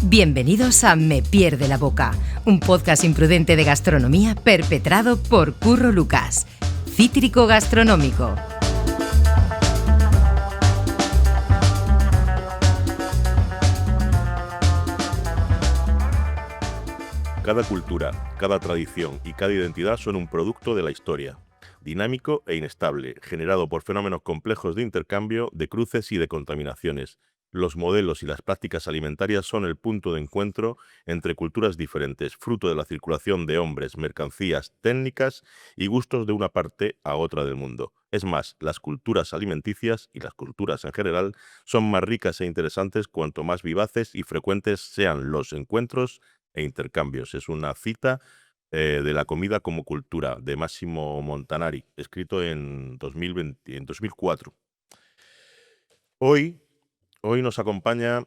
Bienvenidos a Me Pierde la Boca, un podcast imprudente de gastronomía perpetrado por Curro Lucas, cítrico gastronómico. Cada cultura, cada tradición y cada identidad son un producto de la historia, dinámico e inestable, generado por fenómenos complejos de intercambio, de cruces y de contaminaciones. Los modelos y las prácticas alimentarias son el punto de encuentro entre culturas diferentes, fruto de la circulación de hombres, mercancías, técnicas y gustos de una parte a otra del mundo. Es más, las culturas alimenticias y las culturas en general son más ricas e interesantes cuanto más vivaces y frecuentes sean los encuentros e intercambios. Es una cita de La comida como cultura, de Massimo Montanari, escrito en 2004. Hoy nos acompaña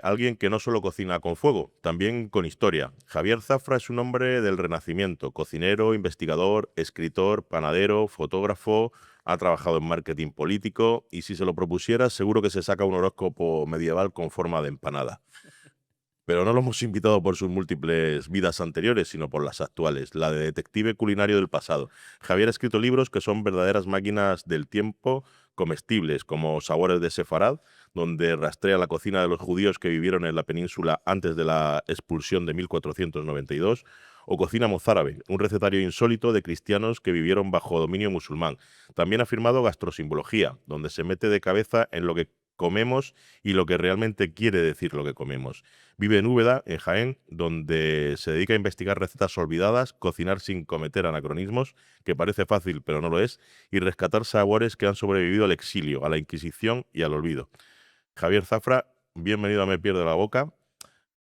alguien que no solo cocina con fuego, también con historia. Javier Zafra es un hombre del Renacimiento, cocinero, investigador, escritor, panadero, fotógrafo, ha trabajado en marketing político y si se lo propusiera seguro que se saca un horóscopo medieval con forma de empanada. Pero no lo hemos invitado por sus múltiples vidas anteriores, sino por las actuales, la de detective culinario del pasado. Javier ha escrito libros que son verdaderas máquinas del tiempo, comestibles, como Sabores de Sefarad, donde rastrea la cocina de los judíos que vivieron en la península antes de la expulsión de 1492, o Cocina mozárabe, un recetario insólito de cristianos que vivieron bajo dominio musulmán. También ha firmado Gastrosimbología, donde se mete de cabeza en lo que comemos y lo que realmente quiere decir lo que comemos. Vive en Úbeda, en Jaén, donde se dedica a investigar recetas olvidadas, cocinar sin cometer anacronismos, que parece fácil pero no lo es, y rescatar sabores que han sobrevivido al exilio, a la Inquisición y al olvido. Javier Zafra, bienvenido a Me Pierde la Boca.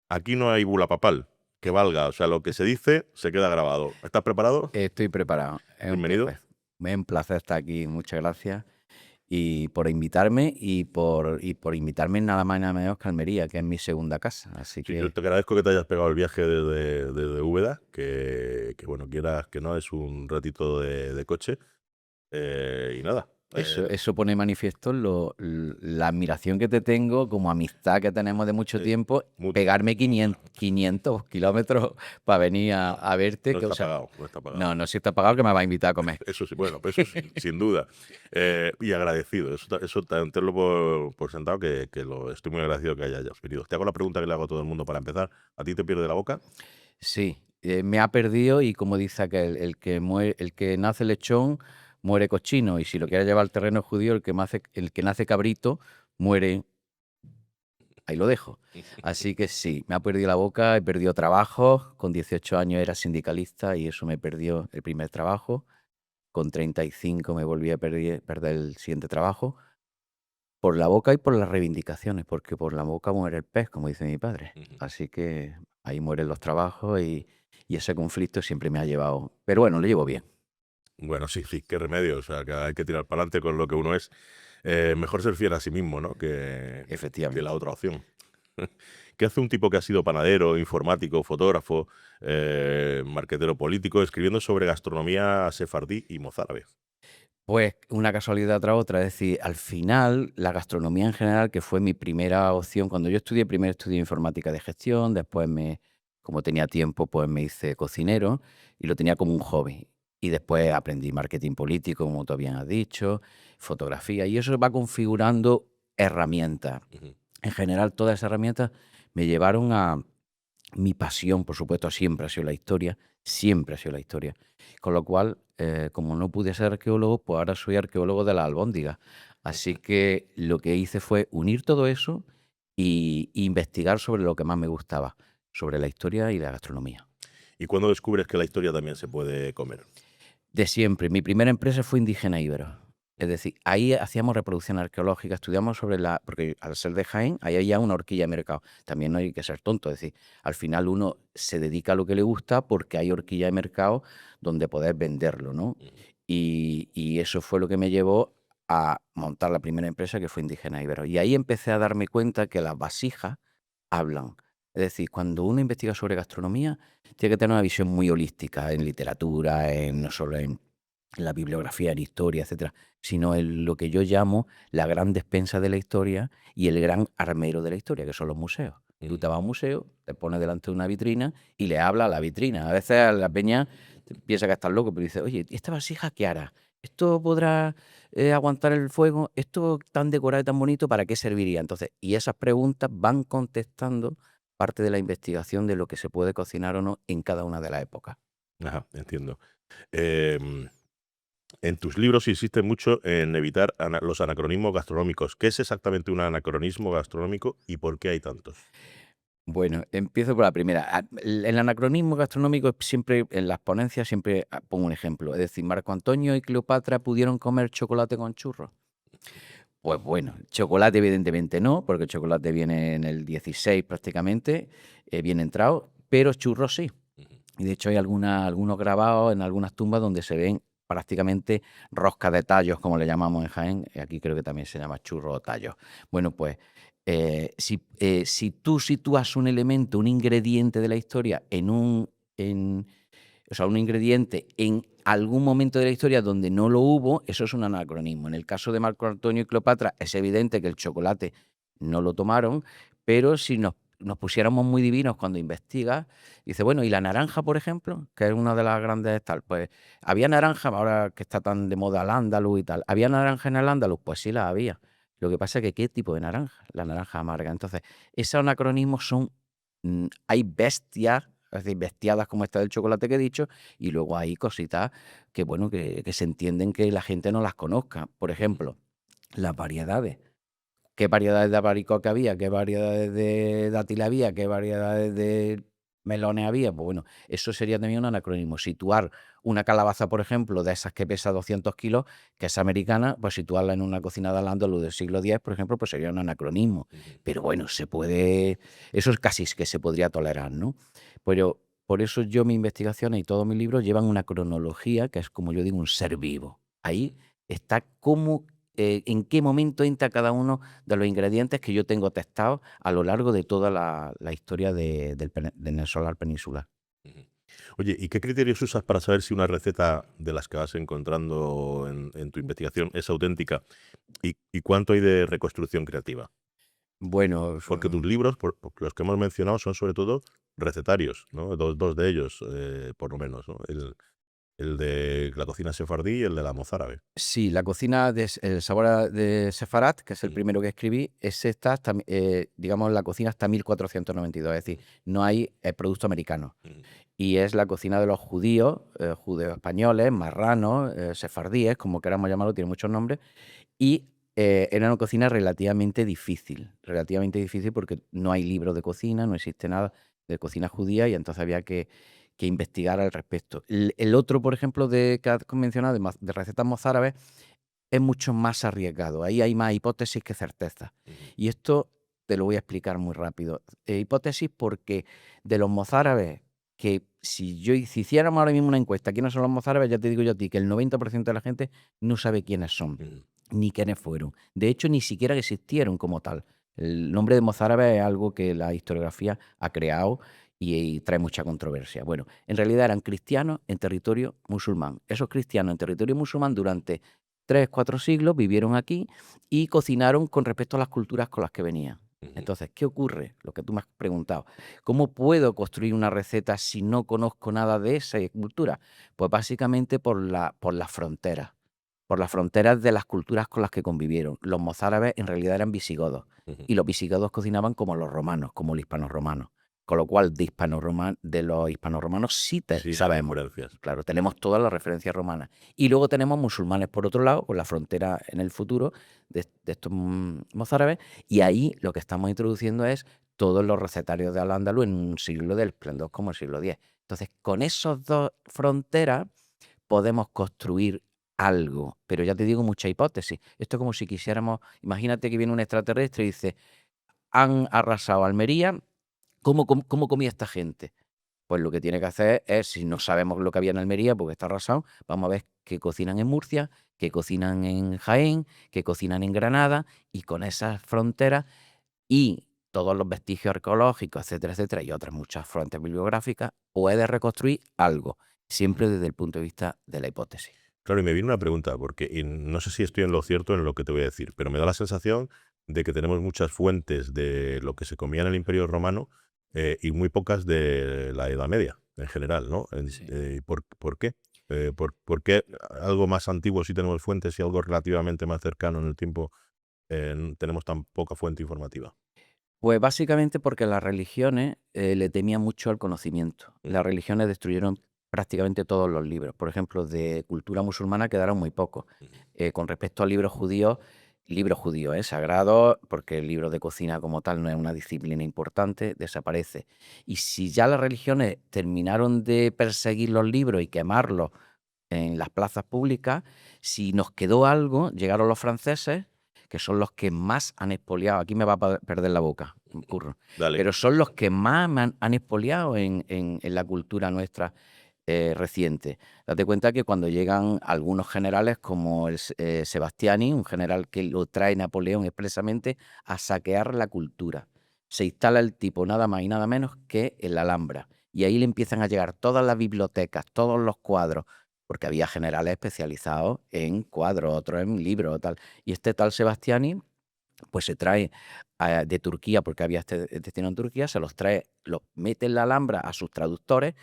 Aquí no hay bula papal, que valga, o sea, lo que se dice se queda grabado. ¿Estás preparado? Estoy preparado. Bienvenido. Un placer estar aquí, muchas gracias. Y por invitarme y por invitarme nada más y nada menos que Almería, que es mi segunda casa. Así Sí, que yo te agradezco que te hayas pegado el viaje desde Úbeda, que bueno, quieras que no, es un ratito de coche. Y nada. eso pone de manifiesto la admiración que te tengo, como amistad que tenemos de mucho tiempo, pegarme 500 kilómetros para venir a verte. No está pagado, no está pagado. No, si está pagado que me va a invitar a comer. Eso sí, bueno, pues eso sin duda. Y agradecido, eso tenlo por sentado, que estoy muy agradecido que hayas venido. Te hago la pregunta que le hago a todo el mundo para empezar. ¿A ti te pierde la boca? Sí, me ha perdido y como dice aquel, el que nace lechón muere cochino y si lo quieres llevar al terreno judío, el que nace cabrito muere. Ahí lo dejo. Así que sí, me ha perdido la boca, he perdido trabajo. Con 18 años era sindicalista y eso me perdió el primer trabajo. Con 35 me volví a perder el siguiente trabajo. Por la boca y por las reivindicaciones, porque por la boca muere el pez, como dice mi padre. Así que ahí mueren los trabajos y ese conflicto siempre me ha llevado. Pero bueno, lo llevo bien. Bueno, sí, qué remedio. O sea, que hay que tirar para adelante con lo que uno es. Mejor ser fiel a sí mismo, ¿no? Que Efectivamente. la otra opción. ¿Qué hace un tipo que ha sido panadero, informático, fotógrafo, marquetero político, escribiendo sobre gastronomía sefardí y mozárabe? Pues una casualidad tras otra, es decir, al final la gastronomía en general, que fue mi primera opción, cuando yo estudié, primero estudié informática de gestión, después como tenía tiempo, pues me hice cocinero y lo tenía como un hobby. Y después aprendí marketing político, como tú bien has dicho, fotografía, y eso va configurando herramientas. En general, todas esas herramientas me llevaron a mi pasión, por supuesto, siempre ha sido la historia, siempre ha sido la historia. Con lo cual, como no pude ser arqueólogo, pues ahora soy arqueólogo de la albóndiga. Así que lo que hice fue unir todo eso y investigar sobre lo que más me gustaba, sobre la historia y la gastronomía. ¿Y cuándo descubres que la historia también se puede comer? De siempre. Mi primera empresa fue Indígena Íbero. Es decir, ahí hacíamos reproducción arqueológica, estudiamos porque al ser de Jaén, ahí había una horquilla de mercado. También no hay que ser tonto, es decir, al final uno se dedica a lo que le gusta porque hay horquilla de mercado donde poder venderlo, ¿no? Y eso fue lo que me llevó a montar la primera empresa, que fue Indígena Íbero. Y ahí empecé a darme cuenta que las vasijas hablan. Es decir, cuando uno investiga sobre gastronomía, tiene que tener una visión muy holística en literatura, no solo en la bibliografía, en historia, etcétera, sino en lo que yo llamo la gran despensa de la historia y el gran armero de la historia, que son los museos. Tú te vas a un museo, te pones delante de una vitrina y le hablas a la vitrina. A veces a la peña piensa que estás loco, pero dice, oye, ¿y esta vasija qué hará? ¿Esto podrá aguantar el fuego? ¿Esto tan decorado y tan bonito, para qué serviría? Entonces, y esas preguntas van contestando parte de la investigación de lo que se puede cocinar o no en cada una de las épocas. Ajá, entiendo. Em, en tus libros insistes mucho en evitar los anacronismos gastronómicos. ¿Qué es exactamente un anacronismo gastronómico y por qué hay tantos? Bueno, empiezo por la primera. El anacronismo gastronómico siempre, en las ponencias, siempre pongo un ejemplo. Es decir, Marco Antonio y Cleopatra pudieron comer chocolate con churros. Pues bueno, chocolate evidentemente no, porque el chocolate viene en el 16 prácticamente, bien entrado, pero churros sí. Y de hecho hay algunos grabados en algunas tumbas donde se ven prácticamente roscas de tallos, como le llamamos en Jaén. Aquí creo que también se llama churro o tallos. Bueno, pues si tú sitúas un elemento, un ingrediente de la historia o sea, un ingrediente en algún momento de la historia donde no lo hubo, eso es un anacronismo. En el caso de Marco Antonio y Cleopatra es evidente que el chocolate no lo tomaron, pero si nos pusiéramos muy divinos cuando investigas, dice, bueno, ¿y la naranja, por ejemplo? Que es una de las grandes tal. Pues, ¿había naranja, ahora que está tan de moda el andaluz y tal? ¿Había naranja en el andaluz? Pues sí la había. Lo que pasa es que, ¿qué tipo de naranja? La naranja amarga. Entonces, esos anacronismos hay bestias, es decir, bestiadas como esta del chocolate que he dicho, y luego hay cositas que, bueno, que se entienden que la gente no las conozca. Por ejemplo, las variedades. ¿Qué variedades de albaricoque había? ¿Qué variedades de dátil había? ¿Qué variedades de melones había? Pues bueno, eso sería también un anacronismo. Situar una calabaza, por ejemplo, de esas que pesa 200 kilos, que es americana, pues situarla en una cocina de al-Ándalus del siglo X, por ejemplo, pues sería un anacronismo. Pero bueno, eso es casi que se podría tolerar, ¿no? Pero por eso mis investigaciones y todos mis libros llevan una cronología que es, como yo digo, un ser vivo. Ahí está en qué momento entra cada uno de los ingredientes que yo tengo testados a lo largo de toda la historia del solar peninsular. Ujú. Oye, ¿y qué criterios usas para saber si una receta de las que vas encontrando en tu investigación es auténtica? ¿Y cuánto hay de reconstrucción creativa? Bueno, Porque tus libros, por los que hemos mencionado, son sobre todo recetarios, ¿no? Dos de ellos, por lo menos, ¿no? El de la cocina sefardí y el de la mozárabe. sí, la cocina el sabor de Sefarat, que es el Ujú, primero que escribí, está hasta, digamos, la cocina hasta 1492, es decir, no hay producto americano. ujú, Y es la cocina de los judíos, judíos españoles, marranos, sefardíes, como queramos llamarlo, tiene muchos nombres. Y era una cocina relativamente difícil porque no hay libros de cocina, no existe nada de cocina judía y entonces había que investigar al respecto. El otro, por ejemplo, que has mencionado, de recetas mozárabes, es mucho más arriesgado. Ahí hay más hipótesis que certeza. ujú, Y esto te lo voy a explicar muy rápido. Hipótesis porque de los mozárabes, que si hiciéramos ahora mismo una encuesta, ¿quiénes son los mozárabes? Ya te digo yo a ti que el 90% de la gente no sabe quiénes son ujú. ni quiénes fueron. De hecho, ni siquiera existieron como tal. El nombre de mozárabe es algo que la historiografía ha creado y trae mucha controversia. Bueno, en realidad eran cristianos en territorio musulmán. Esos cristianos en territorio musulmán durante 3, 4 siglos vivieron aquí y cocinaron con respecto a las culturas con las que venían. Ujú, Entonces, ¿qué ocurre? Lo que tú me has preguntado. ¿Cómo puedo construir una receta si no conozco nada de esa cultura? Pues básicamente por las fronteras, de las culturas con las que convivieron. Los mozárabes en realidad eran visigodos ujú. y los visigodos cocinaban como los romanos, como los hispanos-romanos. Con lo cual, de los hispanos-romanos sí Sí, hay sabemos. influencias. Claro, tenemos todas las referencias romanas. Y luego tenemos musulmanes por otro lado, con la frontera en el futuro de estos mozárabes. Y ahí lo que estamos introduciendo es todos los recetarios de Al-Ándalus en un siglo del esplendor como el siglo X. Entonces, con esas dos fronteras podemos construir algo, pero ya te digo, mucha hipótesis. Esto es como si quisiéramos, imagínate que viene un extraterrestre y dice, han arrasado Almería, ¿cómo comía esta gente? Pues lo que tiene que hacer es, si no sabemos lo que había en Almería porque está arrasado, vamos a ver qué cocinan en Murcia, qué cocinan en Jaén, qué cocinan en Granada, y con esas fronteras y todos los vestigios arqueológicos, etcétera, etcétera, y otras muchas fuentes bibliográficas, puede reconstruir algo, siempre desde el punto de vista de la hipótesis. Claro, y me viene una pregunta, porque no sé si estoy en lo cierto en lo que te voy a decir, pero me da la sensación de que tenemos muchas fuentes de lo que se comía en el Imperio Romano y muy pocas de la Edad Media en general, ¿no? Sí. ¿Por qué? ¿Por qué algo más antiguo sí tenemos fuentes y algo relativamente más cercano en el tiempo tenemos tan poca fuente informativa? Pues básicamente porque las religiones le temían mucho al conocimiento. Las religiones destruyeron prácticamente todos los libros. Por ejemplo, de cultura musulmana quedaron muy pocos. Con respecto a libros judíos, sagrados, porque el libro de cocina como tal no es una disciplina importante, desaparece. Y si ya las religiones terminaron de perseguir los libros y quemarlos en las plazas públicas, si nos quedó algo, llegaron los franceses, que son los que más han expoliado. Aquí me va a perder la boca, Curro. Dale. Pero son los que más han expoliado en la cultura nuestra reciente. Date cuenta que cuando llegan algunos generales como el Sebastiani, un general que lo trae Napoleón expresamente a saquear la cultura, se instala el tipo nada más y nada menos que en la Alhambra. Y ahí le empiezan a llegar todas las bibliotecas, todos los cuadros, porque había generales especializados en cuadros, otros en libros, tal. Y este tal Sebastiani, pues se trae de Turquía, porque había este destino en Turquía, se los trae, los mete en la Alhambra a sus traductores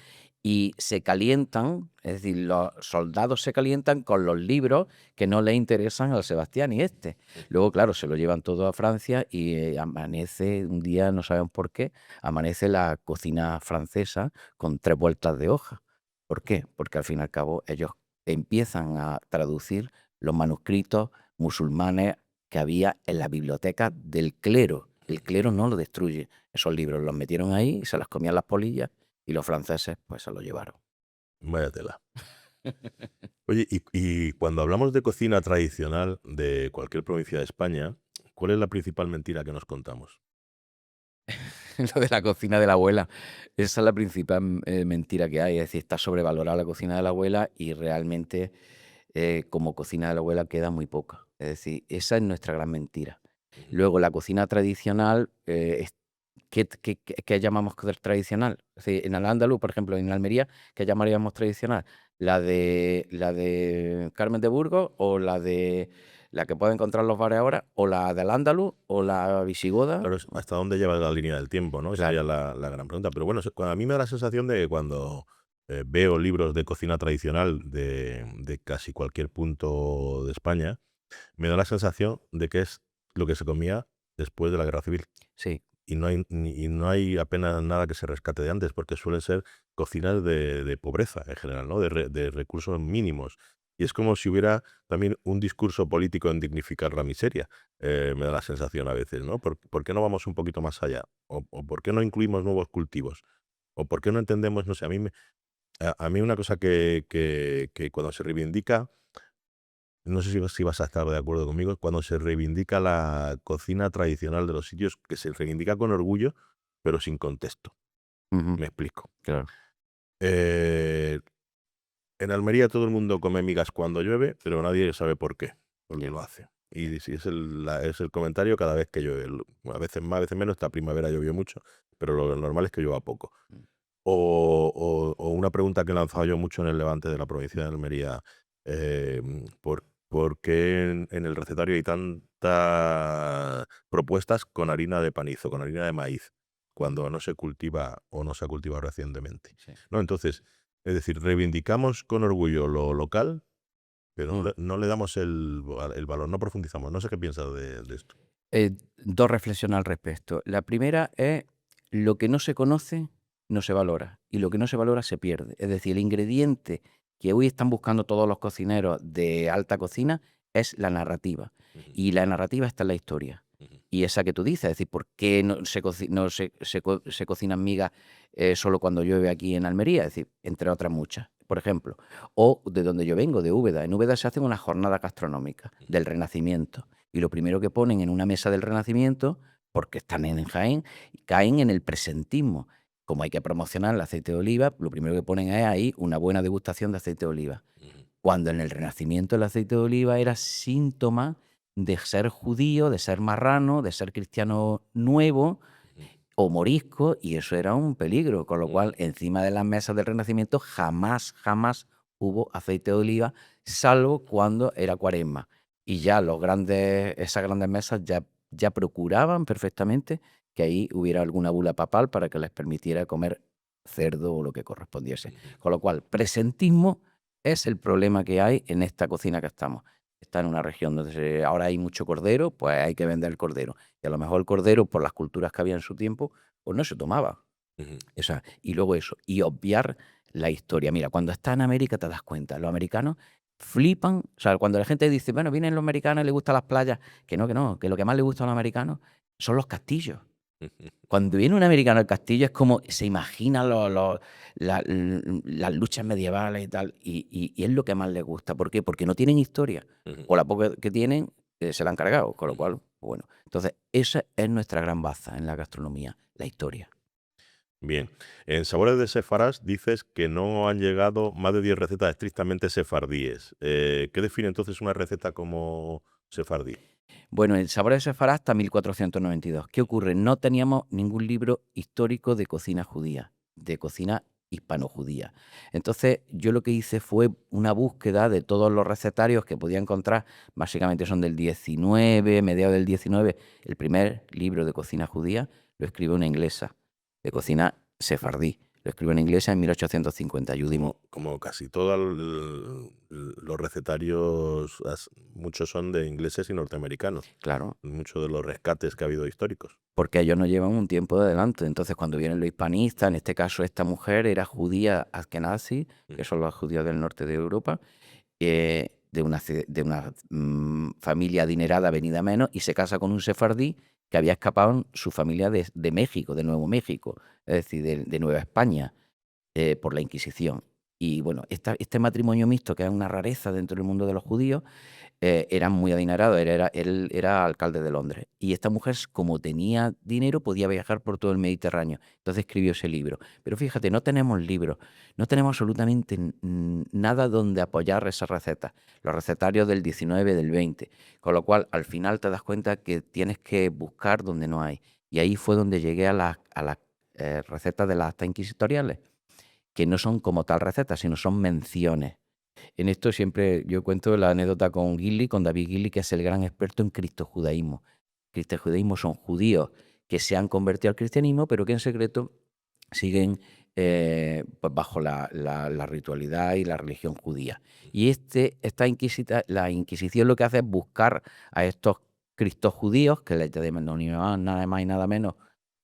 y se calientan, es decir, los soldados se calientan con los libros que no le interesan al Sebastiani este. Luego, claro, se lo llevan todo a Francia y amanece, un día, no sabemos por qué, amanece la cocina francesa con 3 vueltas de hoja. ¿Por qué? Porque al fin y al cabo ellos empiezan a traducir los manuscritos musulmanes que había en la biblioteca del clero. El clero no lo destruye. Esos libros los metieron ahí, se los comían las polillas y los franceses pues se los llevaron. Vaya tela. Oye, y cuando hablamos de cocina tradicional de cualquier provincia de España, ¿cuál es la principal mentira que nos contamos? Lo de la cocina de la abuela, esa es la principal mentira que hay. Es decir, está sobrevalorada la cocina de la abuela y realmente como cocina de la abuela queda muy poca. Es decir, esa es nuestra gran mentira. Luego, la cocina tradicional, ¿qué llamamos tradicional? Es decir, en Al-Ándalus, por ejemplo, en Almería, ¿qué llamaríamos tradicional? ¿La de Carmen de Burgos o la que puede encontrar en los bares ahora, o la del Al-Ándalus o la visigoda? Claro, hasta dónde lleva la línea del tiempo, ¿no? Esa sería Claro. la gran pregunta. Pero bueno, a mí me da la sensación de que cuando veo libros de cocina tradicional de casi cualquier punto de España, me da la sensación de que es lo que se comía después de la Guerra Civil. Sí. Y no hay apenas nada que se rescate de antes, porque suelen ser cocinas de pobreza en general, ¿no? De recursos mínimos. Y es como si hubiera también un discurso político en dignificar la miseria, me da la sensación a veces, ¿no? ¿Por qué no vamos un poquito más allá? ¿O por qué no incluimos nuevos cultivos? ¿O por qué no entendemos, no sé, a mí una cosa que cuando se reivindica, no sé si vas a estar de acuerdo conmigo, cuando se reivindica la cocina tradicional de los sitios, que se reivindica con orgullo, pero sin contexto. Ujú, Me explico. claro. Eh, en Almería todo el mundo come migas cuando llueve, pero nadie sabe por qué Ya. lo hace. Y si es el comentario cada vez que llueve. A veces más, a veces menos. Esta primavera llovió mucho, pero lo normal es que llueva poco. Mm. O una pregunta que he lanzado yo mucho en el Levante de la provincia de Almería. eh, ¿Por qué en el recetario hay tantas propuestas con harina de panizo, con harina de maíz, cuando no se cultiva o no se ha cultivado recientemente? Sí. ¿No? Entonces, es decir, reivindicamos con orgullo lo local, pero Mm. no le damos el valor, no profundizamos. No sé qué piensas de esto. 2 reflexiones al respecto. La primera es, lo que no se conoce no se valora, y lo que no se valora se pierde. Es decir, el ingrediente que hoy están buscando todos los cocineros de alta cocina es la narrativa, Ujú, y la narrativa está en la historia. ujú, Y esa que tú dices, es decir, ¿por qué no se cocinan migas solo cuando llueve aquí en Almería? Es decir, entre otras muchas, por ejemplo. O de donde yo vengo, de Úbeda. En Úbeda se hacen unas jornadas gastronómicas del Renacimiento. Y lo primero que ponen en una mesa del Renacimiento, porque están en Jaén, caen en el presentismo. Como hay que promocionar el aceite de oliva, lo primero que ponen es ahí una buena degustación de aceite de oliva. ujú, Cuando en el Renacimiento el aceite de oliva era síntoma de ser judío, de ser marrano, de ser cristiano nuevo ujú, o morisco, y eso era un peligro. Con lo ujú. cual, encima de las mesas del Renacimiento jamás, jamás hubo aceite de oliva, salvo cuando era Cuaresma. Y ya esas grandes mesas ya ya procuraban perfectamente que ahí hubiera alguna bula papal para que les permitiera comer cerdo o lo que correspondiese. Con lo cual, presentismo es el problema que hay en esta cocina que estamos. Está en una región donde ahora hay mucho cordero, pues hay que vender el cordero. Y a lo mejor el cordero, por las culturas que había en su tiempo, pues no se tomaba. Ujú. O sea, y luego eso, y obviar la historia. Mira, cuando estás en América te das cuenta, los americanos flipan, o sea, cuando la gente dice, bueno, vienen los americanos y les gustan las playas, que no, que lo que más les gusta a los americanos son los castillos. Cuando viene un americano al castillo es como se imagina las luchas medievales y tal, y es lo que más les gusta. ¿Por qué? Porque no tienen historia, Ujú. o la poca que tienen se la han cargado, con lo Ujú. cual, bueno, entonces esa es nuestra gran baza en la gastronomía, la historia. Bien. En Sabores de Sefarás dices que no han llegado más de 10 recetas estrictamente sefardíes. ¿Qué define entonces una receta como sefardí? Bueno, el sabor de Sefará hasta 1492. ¿Qué ocurre? No teníamos ningún libro histórico de cocina judía, de cocina hispano-judía. Entonces, yo lo que hice fue una búsqueda de todos los recetarios que podía encontrar, básicamente son del 19, mediados del 19. El primer libro de cocina judía lo escribe una inglesa, de cocina sefardí. Lo escribe una inglesa en 1850, Judy Moore. Como casi todos los recetarios, muchos son de ingleses y norteamericanos. Claro. Muchos de los rescates que ha habido históricos. Porque ellos nos llevan un tiempo de adelante. Entonces, cuando vienen los hispanistas, en este caso esta mujer era judía askenazi, que son los judíos del norte de Europa, de una familia adinerada venida menos, y se casa con un sefardí que había escapado en su familia de México, de Nuevo México, es decir, de Nueva España, por la Inquisición. Y bueno, este matrimonio mixto, que es una rareza dentro del mundo de los judíos, eran muy adinerados. Él era alcalde de Londres. Y esta mujer, como tenía dinero, podía viajar por todo el Mediterráneo. Entonces escribió ese libro. Pero fíjate, no tenemos libros, no tenemos absolutamente nada donde apoyar esas recetas. Los recetarios del 19, del 20. Con lo cual, al final te das cuenta que tienes que buscar donde no hay. Y ahí fue donde llegué a las recetas de las actas inquisitoriales, que no son como tal recetas, sino son menciones. En esto siempre yo cuento la anécdota con Gilly, con David Gilly, que es el gran experto en cristojudaísmo. Cristojudaísmo son judíos que se han convertido al cristianismo, pero que en secreto siguen pues bajo la ritualidad y la religión judía. Y la Inquisición lo que hace es buscar a estos cristos judíos, que les denominaban nada más y nada menos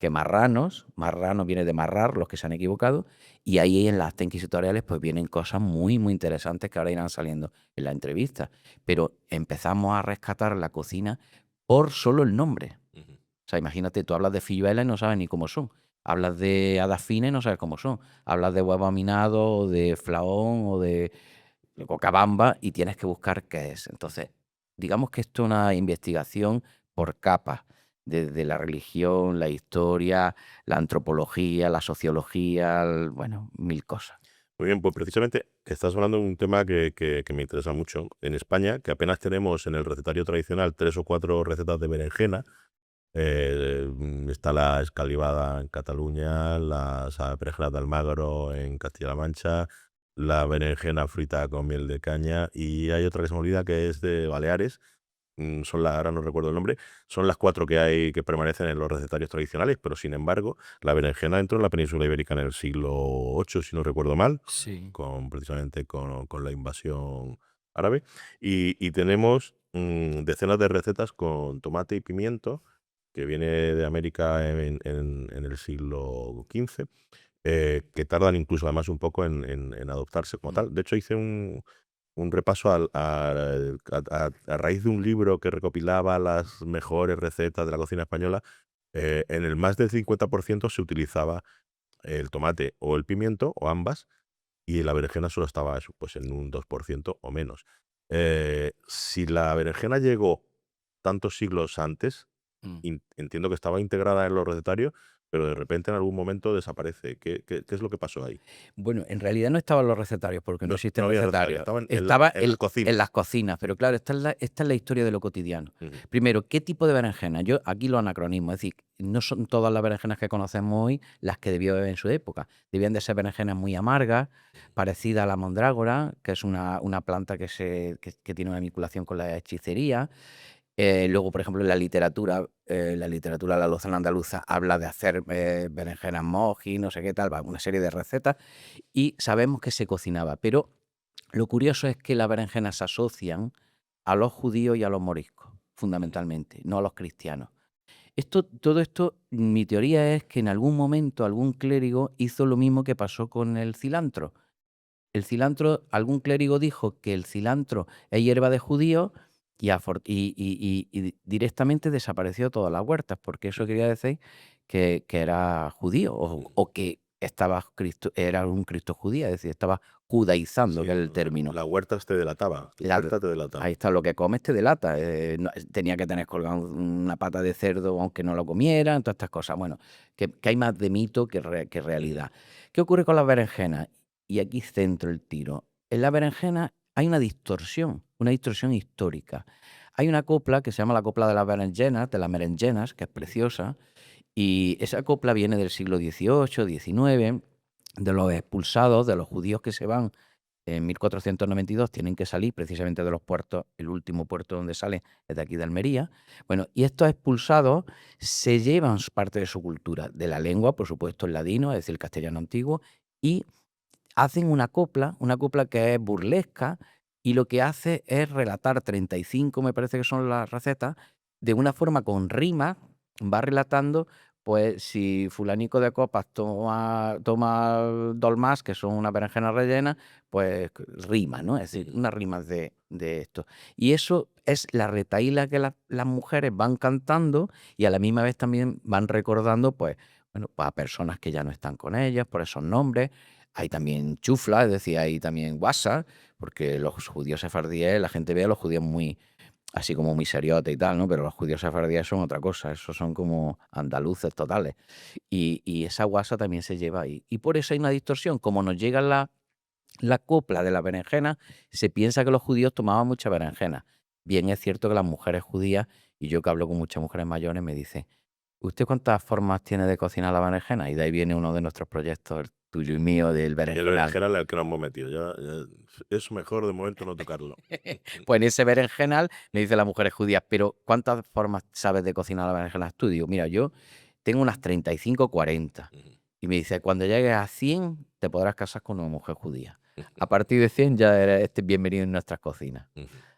que marranos. Marranos viene de marrar, los que se han equivocado. Y ahí en las actas inquisitoriales pues vienen cosas muy, muy interesantes que ahora irán saliendo en la entrevista. Pero empezamos a rescatar la cocina por solo el nombre. O sea, imagínate, tú hablas de filluelas y no sabes ni cómo son. Hablas de hadas finas y no sabes cómo son. Hablas de huevo aminado, o de flaón, o de cocabamba, y tienes que buscar qué es. Entonces, digamos que esto es una investigación por capas, desde la religión, la historia, la antropología, la sociología, bueno, mil cosas. Muy bien, pues precisamente estás hablando de un tema que me interesa mucho. En España, que apenas tenemos en el recetario tradicional 3 o 4 recetas de berenjena. Está la escalivada en Cataluña, la berenjena de Almagro en Castilla-La Mancha, la berenjena frita con miel de caña, y hay otra que se me olvida, que es de Baleares. Ahora no recuerdo el nombre. Son las 4 que hay que permanecen en los recetarios tradicionales, pero sin embargo, la berenjena entró en la península ibérica en el siglo VIII, si no recuerdo mal, Sí. precisamente con la invasión árabe. Y tenemos decenas de recetas con tomate y pimiento, que viene de América en el siglo XV, que tardan incluso además un poco en adoptarse como tal. De hecho, hice un repaso a raíz de un libro que recopilaba las mejores recetas de la cocina española. En el más del 50% se utilizaba el tomate o el pimiento, o ambas, y la berenjena solo estaba eso, pues en un 2% o menos. Si la berenjena llegó tantos siglos antes, Mm. entiendo que estaba integrada en los recetarios, pero de repente en algún momento desaparece. ¿Qué es lo que pasó ahí? Bueno, en realidad no estaban los recetarios, porque no No, existen no había recetarios, recetarios. estaban Estaba en las en cocinas. las cocinas, pero claro, esta es la historia de lo cotidiano. Ujú. Primero, ¿qué tipo de berenjena? Aquí los anacronismos, es decir, no son todas las berenjenas que conocemos hoy las que debió haber en su época. Debían de ser berenjenas muy amargas, parecidas a la mandrágora, que es una planta que tiene una vinculación con la hechicería. Luego, por ejemplo, en la literatura la lozana andaluza habla de hacer berenjenas moji, no sé qué tal, una serie de recetas, y sabemos que se cocinaba. Pero lo curioso es que las berenjenas se asocian a los judíos y a los moriscos, fundamentalmente, no a los cristianos. Todo esto, mi teoría es que en algún momento algún clérigo hizo lo mismo que pasó con el cilantro. El cilantro, algún clérigo dijo que el cilantro es hierba de judío y directamente desapareció todas las huertas, porque eso quería decir que era judío o que era un Cristo judía, es decir, estaba judaizando, Sí, que es el término. la huerta te delataba, tu La- huerta te delataba. Ahí está, lo que comes te delata. Tenía que tener colgado una pata de cerdo aunque no lo comiera, todas estas cosas. Bueno, que hay más de mito que realidad. ¿Qué ocurre con las berenjenas? Y aquí centro el tiro. En la berenjena hay una distorsión histórica. Hay una copla que se llama la copla de las merengenas, que es preciosa, y esa copla viene del siglo XVIII, XIX, de los expulsados, de los judíos que se van en 1492, tienen que salir precisamente de los puertos. El último puerto donde salen es de aquí de Almería. Bueno, y estos expulsados se llevan parte de su cultura, de la lengua, por supuesto, el ladino, es decir, el castellano antiguo, y hacen una copla que es burlesca, y lo que hace es relatar 35, me parece que son las recetas, de una forma con rima, va relatando, pues si fulanico de copas toma 2 más, que son una berenjena rellena, pues rima, ¿no? Es decir, unas rimas de esto. Y eso es la retahíla que las mujeres van cantando, y a la misma vez también van recordando, pues, bueno, pues a personas que ya no están con ellas, por esos nombres. Hay también chufla, es decir, hay también guasa, porque los judíos sefardíes, la gente ve a los judíos muy, así como muy seriotes y tal, ¿no? Pero los judíos sefardíes son otra cosa, esos son como andaluces totales. Y esa guasa también se lleva ahí. Y por eso hay una distorsión. Como nos llega la copla de la berenjena, se piensa que los judíos tomaban mucha berenjena. Bien, es cierto que las mujeres judías, y yo que hablo con muchas mujeres mayores, me dicen: ¿usted cuántas formas tiene de cocinar la berenjena? Y de ahí viene uno de nuestros proyectos, el tuyo y mío, del Y el berenjenal. berenjenal al que nos hemos metido. Es mejor de momento no tocarlo. Pues en ese berenjenal me dicen las mujeres judías: ¿pero cuántas formas sabes de cocinar la berenjena tú? Digo: mira, yo tengo unas 35, 40. Y me dice: cuando llegues a 100 te podrás casar con una mujer judía. A partir de 100 ya eres bienvenido en nuestras cocinas.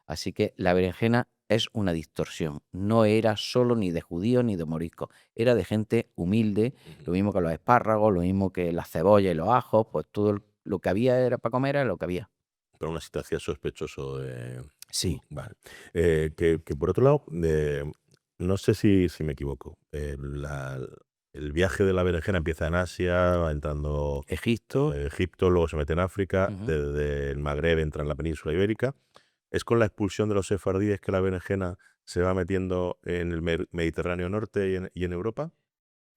Así que la berenjena es una distorsión. No era solo ni de judíos ni de moriscos, era de gente humilde, lo mismo que los espárragos, lo mismo que las cebollas y los ajos, pues todo lo que había era para comer, era lo que había. Pero aún así te hacía sospechoso de... Sí. Vale. Que por otro lado, no sé si me equivoco. El viaje de la berenjena empieza en Asia, va entrando Egipto. Egipto, luego se mete en África, Ujú. desde el Magreb entra en la península ibérica. ¿Es con la expulsión de los sefardíes que la berenjena se va metiendo en el Mediterráneo norte y en Europa?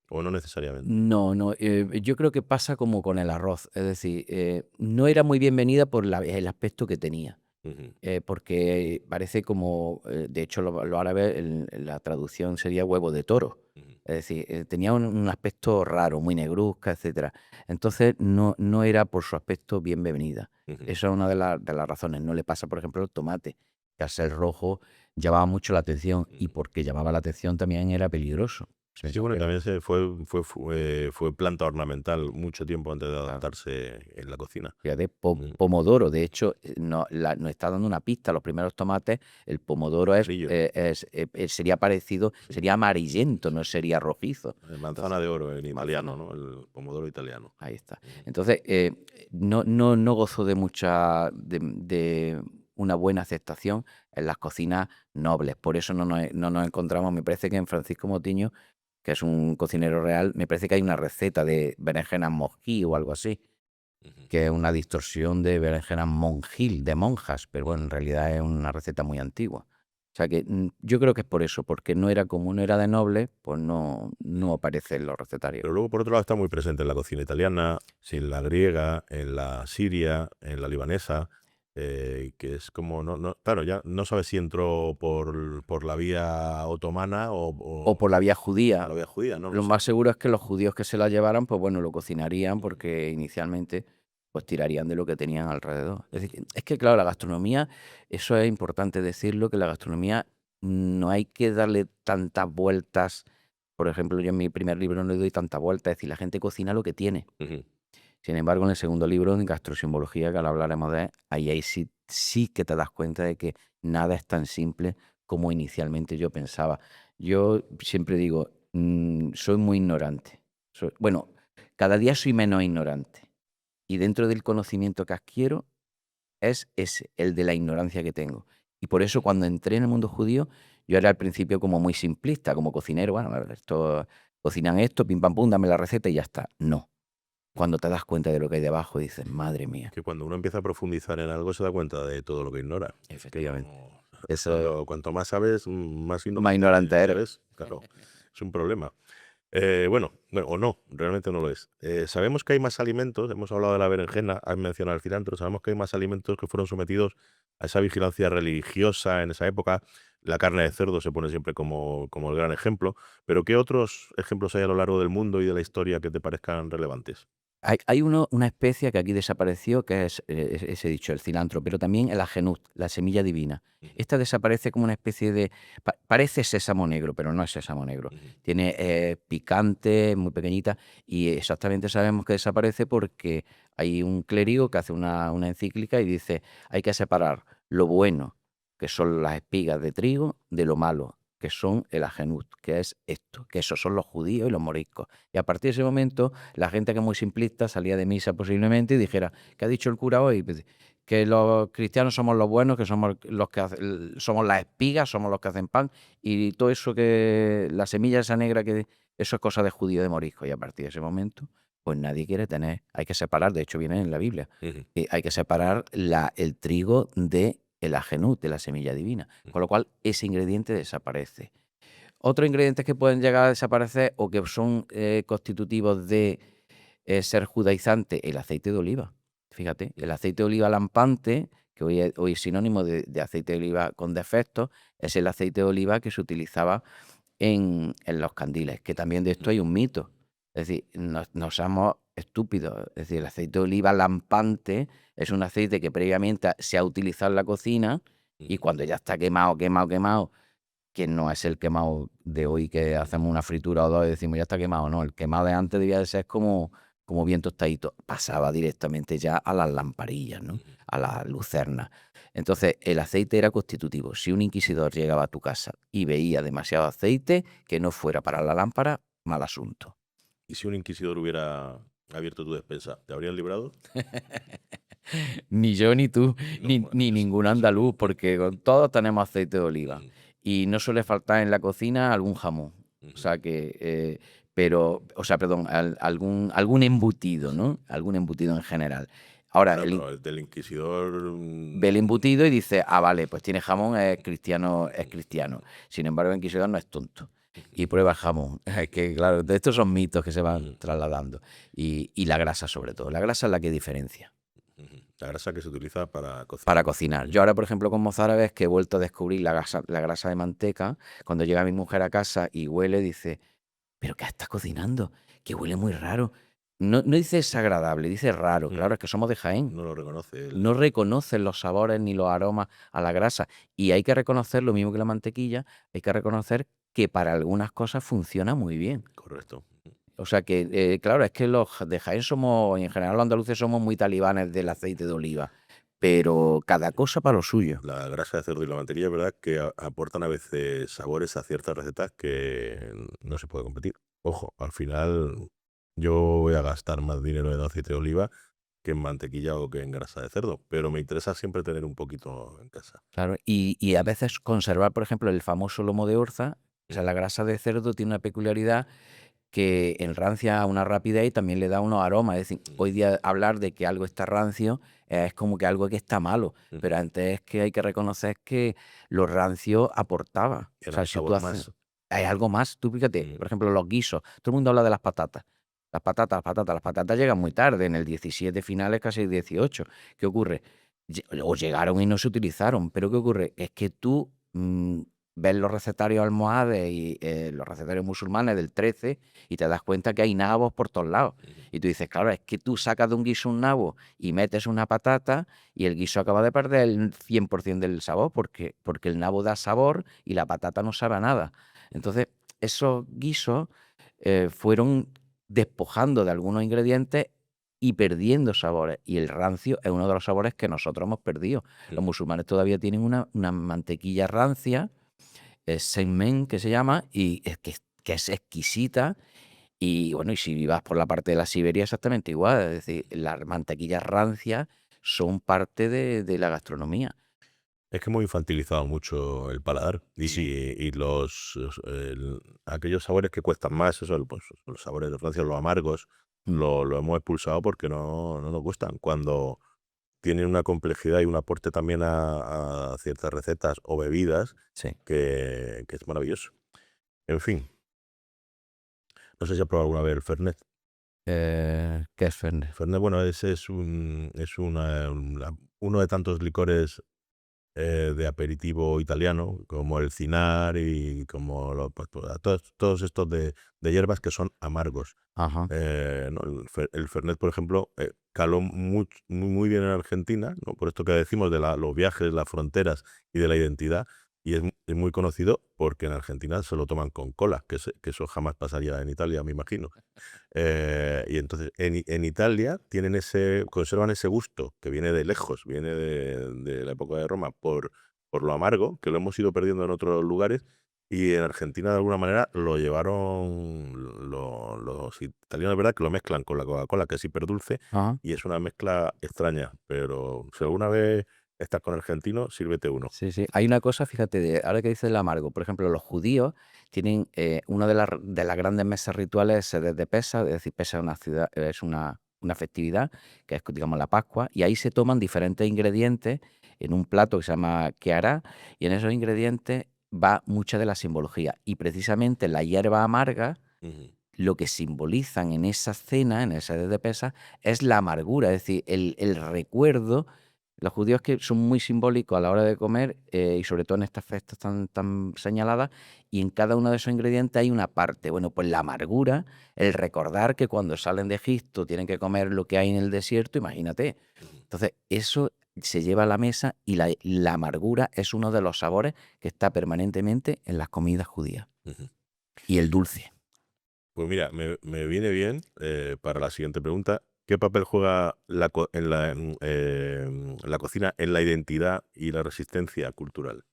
¿O no necesariamente? No, no, yo creo que pasa como con el arroz, es decir, no era muy bienvenida por el aspecto que tenía. Ujú. Porque parece como, de hecho, lo árabe, la traducción sería huevo de toro. Ujú. Es decir, tenía un aspecto raro, muy negruzca, etcétera. Entonces, no era por su aspecto bienvenida. Ujú. Esa es una de las razones. No le pasa, por ejemplo, al tomate, que al ser rojo llamaba mucho la atención, y porque llamaba la atención también era peligroso. Se Sí, pensaba bueno, y que era- también fue planta ornamental mucho tiempo antes de Claro. adaptarse en la cocina. Fíjate, Mm. pomodoro, de hecho, nos está dando una pista. Los primeros tomates, el pomodoro Amarillo. sería parecido, sería amarillento, no sería rojizo. Manzana de oro en italiano, Manzana. ¿no? El pomodoro italiano. Ahí está. Ujú. Entonces, no gozo de una buena aceptación en las cocinas nobles. Por eso no nos encontramos. Me parece que en Francisco Motiño, que es un cocinero real, me parece que hay una receta de berenjenas mosquí o algo así, Ujú. que es una distorsión de berenjena monjil, de monjas, pero bueno, en realidad es una receta muy antigua. O sea que yo creo que es por eso, porque como no era de noble, pues no aparece en los recetarios. Pero luego, por otro lado, está muy presente en la cocina italiana, Sí. en la griega, en la siria, en la libanesa, que es como, claro, ya no sabes si entró por la vía otomana O por la vía judía. la vía judía, no lo Lo sé. más seguro es que los judíos que se la llevaran, pues bueno, lo cocinarían, porque inicialmente pues tirarían de lo que tenían alrededor. Es decir, es que claro, la gastronomía, eso es importante decirlo, que la gastronomía no hay que darle tantas vueltas. Por ejemplo, yo en mi primer libro no le doy tantas vueltas, es decir, la gente cocina lo que tiene. Ujú. Sin embargo, en el segundo libro, en Gastrosimbología, que ahora hablaremos de él, ahí sí que te das cuenta de que nada es tan simple como inicialmente yo pensaba. Yo siempre digo, soy muy ignorante. Bueno, cada día soy menos ignorante. Y dentro del conocimiento que adquiero es ese, el de la ignorancia que tengo. Y por eso cuando entré en el mundo judío, yo era al principio como muy simplista, como cocinero, bueno, esto, cocinan esto, pim pam pum, dame la receta y ya está. No. Cuando te das cuenta de lo que hay debajo, dices, madre mía, Que cuando uno empieza a profundizar en algo se da cuenta de todo lo que ignora. Es que efectivamente. no- Eso cuanto más sabes, más más ignorante ignorante eres. eres. Claro, es un problema. Bueno, o no, realmente no lo es. Sabemos que hay más alimentos, hemos hablado de la berenjena, has mencionado el cilantro, sabemos que hay más alimentos que fueron sometidos a esa vigilancia religiosa en esa época. La carne de cerdo se pone siempre como el gran ejemplo, pero ¿qué otros ejemplos hay a lo largo del mundo y de la historia que te parezcan relevantes? Hay una especie que aquí desapareció, que es ese dicho, el cilantro, pero también el ajenut, la semilla divina. Ujú, Esta desaparece como una especie de... parece sésamo negro, pero no es sésamo negro. ujú, Tiene picante, muy pequeñita, y exactamente sabemos que desaparece porque hay un clérigo que hace una encíclica y dice, hay que separar lo bueno, que son las espigas de trigo, de lo malo, que son el ajenut, que es esto, que esos son los judíos y los moriscos. Y a partir de ese momento, la gente que es muy simplista salía de misa posiblemente y dijera, ¿qué ha dicho el cura hoy? Pues, que los cristianos somos los buenos, que somos los que somos las espigas, somos los que hacen pan, y todo eso que, la semilla esa negra, que eso es cosa de judío de morisco. Y a partir de ese momento, pues nadie quiere tener, hay que separar, de hecho viene en la Biblia, ujú, hay que separar el trigo de el ajenut, de la semilla divina. Con lo cual, ese ingrediente desaparece. Otros ingredientes que pueden llegar a desaparecer o que son constitutivos de ser judaizante, el aceite de oliva. Fíjate, el aceite de oliva lampante, que hoy es sinónimo de aceite de oliva con defectos, es el aceite de oliva que se utilizaba en los candiles, que también de esto ujú, hay un mito. Es decir, no somos estúpidos. Es decir, el aceite de oliva lampante es un aceite que previamente se ha utilizado en la cocina y ujú. cuando ya está quemado, que no es el quemado de hoy que hacemos una fritura o dos y decimos ya está quemado, no, el quemado de antes debía de ser como bien tostadito, pasaba directamente ya a las lamparillas, ¿no? A las lucernas. Entonces, el aceite era constitutivo. Si un inquisidor llegaba a tu casa y veía demasiado aceite, que no fuera para la lámpara, mal asunto. ¿Y si un inquisidor hubiera abierto tu despensa, te habrían librado? Ni yo ni tú, No, ni, bueno, ni ningún eso andaluz, no. porque con todos tenemos aceite de oliva. Ujú, Y no suele faltar en la cocina algún jamón. O ujú. sea que, perdón, algún embutido, ¿no? Algún embutido en general. Ahora, Claro, pero el del inquisidor. ve el embutido y dice, ah, vale, pues tiene jamón, es cristiano, es cristiano. Sin embargo, el inquisidor no es tonto. Y prueba el jamón. Es que, claro, de estos son mitos que se van Ujú, trasladando. Y la grasa, sobre todo. La grasa es la que diferencia ujú. La grasa que se utiliza para para cocinar. cocinar. Yo ahora, por ejemplo, con mozárabes, que he vuelto a descubrir la grasa de manteca, cuando llega mi mujer a casa y huele, dice, ¿pero qué estás cocinando? Que huele muy raro. No dice desagradable, dice raro. Mm, Claro, es que somos de Jaén. No lo reconoce No él. reconocen los sabores ni los aromas a la grasa. Y hay que reconocer, lo mismo que la mantequilla, hay que reconocer que para algunas cosas funciona muy bien. Correcto. O sea que, claro, es que los de Jaén somos, y en general los andaluces somos muy talibanes del aceite de oliva, pero cada cosa para lo suyo. La grasa de cerdo y la mantequilla, es verdad que aportan a veces sabores a ciertas recetas que no se puede competir. Ojo, al final yo voy a gastar más dinero en aceite de oliva que en mantequilla o que en grasa de cerdo, pero me interesa siempre tener un poquito en casa. Claro, y a veces conservar, por ejemplo, el famoso lomo de orza, o sea, Ujú, la grasa de cerdo tiene una peculiaridad que enrancia a una rapidez y también le da unos aromas. Es decir, ujú, hoy día hablar de que algo está rancio es como que algo que está malo, ujú. pero antes es que hay que reconocer que lo rancio aportaba. O Era sea, un si tú sabor haces... más. Hay algo más, tú fíjate, Ujú, por ejemplo, los guisos. Todo el mundo habla de las patatas. Las patatas llegan muy tarde, en el 17 finales, casi el 18. ¿Qué ocurre? O llegaron y no se utilizaron, pero ¿qué ocurre? Es que tú ves los recetarios almohades y los recetarios musulmanes del 13 y te das cuenta que hay nabos por todos lados. Y tú dices, claro, es que tú sacas de un guiso un nabo y metes una patata y el guiso acaba de perder el 100% del sabor porque el nabo da sabor y la patata no sabe a nada. Entonces, esos guisos fueron despojando de algunos ingredientes y perdiendo sabores. Y el rancio es uno de los sabores que nosotros hemos perdido. Los musulmanes todavía tienen una mantequilla rancia, semen que se llama, y es que es exquisita. Y bueno, y si vas por la parte de la Siberia, exactamente igual. Es decir, las mantequillas rancias son parte de la gastronomía. Es que hemos infantilizado mucho el paladar Sí. y aquellos sabores que cuestan más, eso, pues, los sabores de Francia, los amargos, Mm, lo hemos expulsado porque no nos gustan. Cuando tienen una complejidad y un aporte también a ciertas recetas o bebidas sí. que es maravilloso. En fin, no sé si has probado alguna vez el Fernet. ¿Qué es Fernet? Fernet, bueno, uno de tantos licores de aperitivo italiano, como el Cynar y como todos estos de hierbas que son amargos. Ajá. ¿No? El Fernet, por ejemplo, caló muy bien en Argentina, ¿no? Por esto que decimos de los viajes, las fronteras y de la identidad, y es muy conocido porque en Argentina se lo toman con cola, que eso jamás pasaría en Italia, me imagino. Y entonces en Italia conservan ese gusto que viene de lejos, viene de la época de Roma, por lo amargo, que lo hemos ido perdiendo en otros lugares, y en Argentina de alguna manera lo llevaron los italianos, ¿verdad? Que lo mezclan con la Coca-Cola, que es hiperdulce, Ajá. y es una mezcla extraña, pero si alguna vez estás con argentino, sírvete uno. Sí, sí. Hay una cosa, fíjate, ahora que dices el amargo, por ejemplo, los judíos tienen una de las grandes mesas rituales es de Pesa, es decir, Pesa es una ciudad, es una festividad que es, digamos, la Pascua, y ahí se toman diferentes ingredientes en un plato que se llama Keará, y en esos ingredientes va mucha de la simbología. Y precisamente la hierba amarga, Ujú. lo que simbolizan en esa cena, en ese de Pesaj, es la amargura, es decir, el recuerdo. Los judíos que son muy simbólicos a la hora de comer y sobre todo en estas festas tan señaladas, y en cada uno de esos ingredientes hay una parte. Bueno, pues la amargura, el recordar que cuando salen de Egipto tienen que comer lo que hay en el desierto, imagínate. Entonces, eso se lleva a la mesa y la amargura es uno de los sabores que está permanentemente en las comidas judías. Ujú. Y el dulce. Pues mira, me viene bien para la siguiente pregunta. ¿Qué papel juega la cocina en la identidad y la resistencia cultural?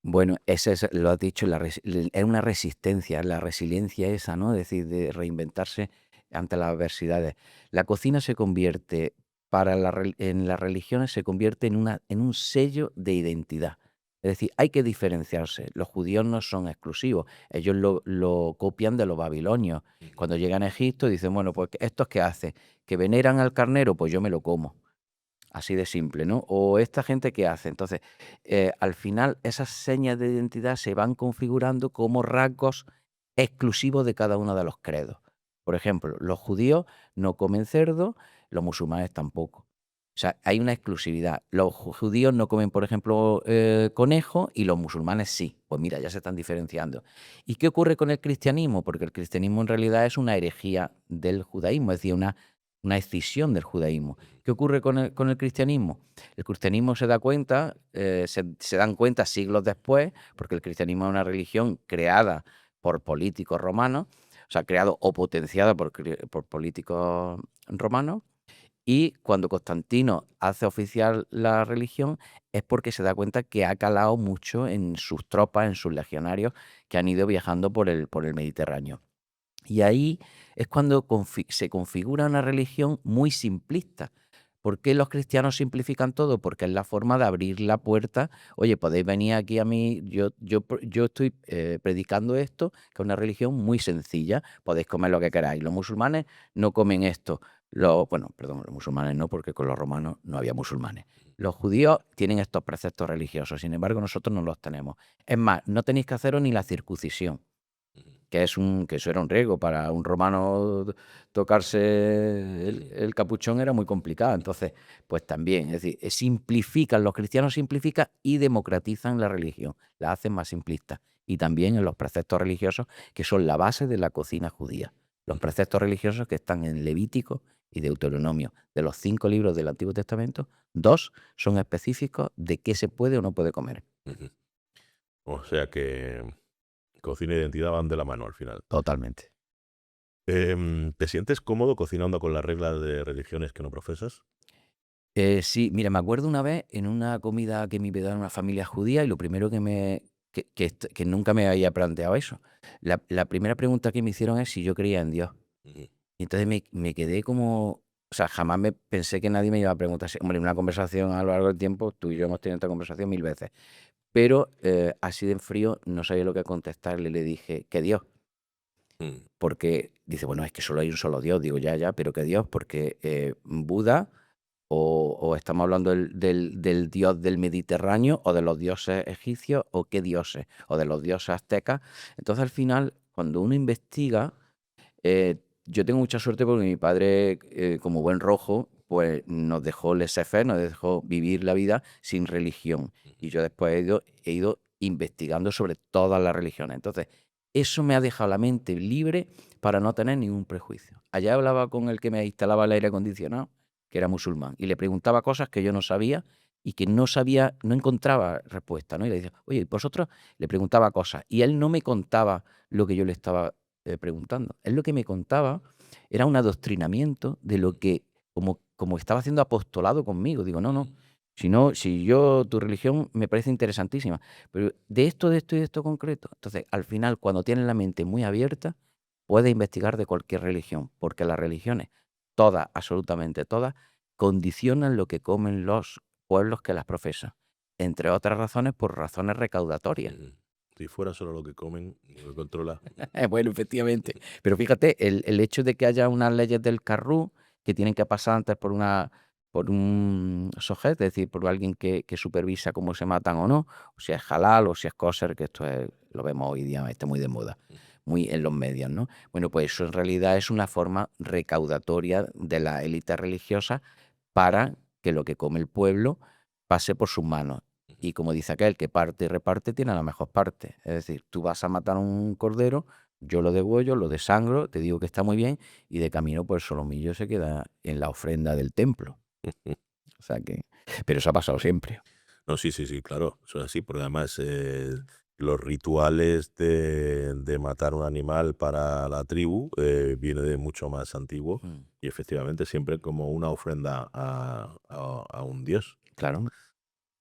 Bueno, ese es, lo has dicho, es una resistencia, la resiliencia esa, ¿no? Es decir, de reinventarse ante las adversidades. La cocina se convierte, en las religiones, se convierte en un sello de identidad. Es decir, hay que diferenciarse. Los judíos no son exclusivos, ellos lo copian de los babilonios. Cuando llegan a Egipto dicen, bueno, pues ¿estos qué hacen? ¿Que veneran al carnero? Pues yo me lo como. Así de simple, ¿no? O esta gente ¿qué hace? Entonces, al final esas señas de identidad se van configurando como rasgos exclusivos de cada uno de los credos. Por ejemplo, los judíos no comen cerdo, los musulmanes tampoco. O sea, hay una exclusividad. Los judíos no comen, por ejemplo, conejo y los musulmanes sí. Pues mira, ya se están diferenciando. ¿Y qué ocurre con el cristianismo? Porque el cristianismo en realidad es una herejía del judaísmo, es decir, una escisión del judaísmo. ¿Qué ocurre con el cristianismo? El cristianismo se da cuenta, se dan cuenta siglos después, porque el cristianismo es una religión creada por políticos romanos, o sea, creado o potenciada por políticos romanos, y cuando Constantino hace oficial la religión es porque se da cuenta que ha calado mucho en sus tropas, en sus legionarios que han ido viajando por el Mediterráneo. Y ahí es cuando se configura una religión muy simplista. ¿Por qué los cristianos simplifican todo? Porque es la forma de abrir la puerta. Oye, podéis venir aquí a mí, yo estoy predicando esto, que es una religión muy sencilla, podéis comer lo que queráis. Los musulmanes no comen esto. Bueno, perdón, los musulmanes no, porque con los romanos no había musulmanes. Los judíos tienen estos preceptos religiosos, sin embargo nosotros no los tenemos. Es más, no tenéis que haceros ni la circuncisión. que eso era un riesgo. Para un romano tocarse el capuchón era muy complicado. Entonces, pues también, es decir, los cristianos simplifican y democratizan la religión, la hacen más simplista. Y también en los preceptos religiosos, que son la base de la cocina judía. Los preceptos religiosos que están en Levítico y Deuteronomio. De los 5 libros del Antiguo Testamento, 2 son específicos de qué se puede o no puede comer. Ujú. O sea que cocina e identidad van de la mano al final. Totalmente. ¿Te sientes cómodo cocinando con las reglas de religiones que no profesas? Sí, mira, me acuerdo una vez en una comida que me invitaron a una familia judía y lo primero que nunca me había planteado eso. La primera pregunta que me hicieron es si yo creía en Dios. Ujú. Y entonces me quedé como, o sea, jamás me pensé que nadie me iba a preguntar. Hombre, en una conversación a lo largo del tiempo, tú y yo hemos tenido esta conversación 1000 veces. Pero así de en frío no sabía lo que contestarle. Le dije, ¿qué Dios? Mm. Porque dice, bueno, es que solo hay un solo Dios. Digo, ya, pero ¿qué Dios? Porque Buda, o estamos hablando del dios del Mediterráneo, o de los dioses egipcios, o qué dioses, o de los dioses aztecas. Entonces, al final, cuando uno investiga, yo tengo mucha suerte porque mi padre, como buen rojo, pues nos dejó laissez-faire, nos dejó vivir la vida sin religión. Y yo después he ido investigando sobre todas las religiones. Entonces, eso me ha dejado la mente libre para no tener ningún prejuicio. Allá hablaba con el que me instalaba el aire acondicionado, que era musulmán, y le preguntaba cosas que yo no sabía y que no sabía, no encontraba respuesta, ¿no? Y le decía, oye, ¿y vosotros? Le preguntaba cosas y él no me contaba lo que yo le estaba preguntando. Él lo que me contaba era un adoctrinamiento de lo que, como estaba haciendo apostolado conmigo. Digo, no, si yo, tu religión me parece interesantísima, pero de esto y de esto concreto. Entonces, al final, cuando tienes la mente muy abierta, puedes investigar de cualquier religión, porque las religiones, todas, absolutamente todas, condicionan lo que comen los pueblos que las profesan. Entre otras razones, por razones recaudatorias. Ujú. Si fuera solo lo que comen, lo que controla. Bueno, efectivamente. Pero fíjate, el hecho de que haya unas leyes del Carrú que tienen que pasar antes por un sojet, es decir, por alguien que supervisa cómo se matan o no, o si es halal o si es kosher, que lo vemos hoy día, está muy de moda, muy en los medios, ¿no? Bueno, pues eso en realidad es una forma recaudatoria de la élite religiosa para que lo que come el pueblo pase por sus manos. Y como dice aquel, que parte y reparte tiene la mejor parte. Es decir, tú vas a matar un cordero, yo lo degüello, lo desangro, te digo que está muy bien, y de camino, pues el solomillo se queda en la ofrenda del templo. O sea que, pero eso ha pasado siempre. No, sí, sí, sí, claro, eso es así, porque además los rituales de matar un animal para la tribu viene de mucho más antiguo Mm, y efectivamente siempre como una ofrenda a un dios. Claro.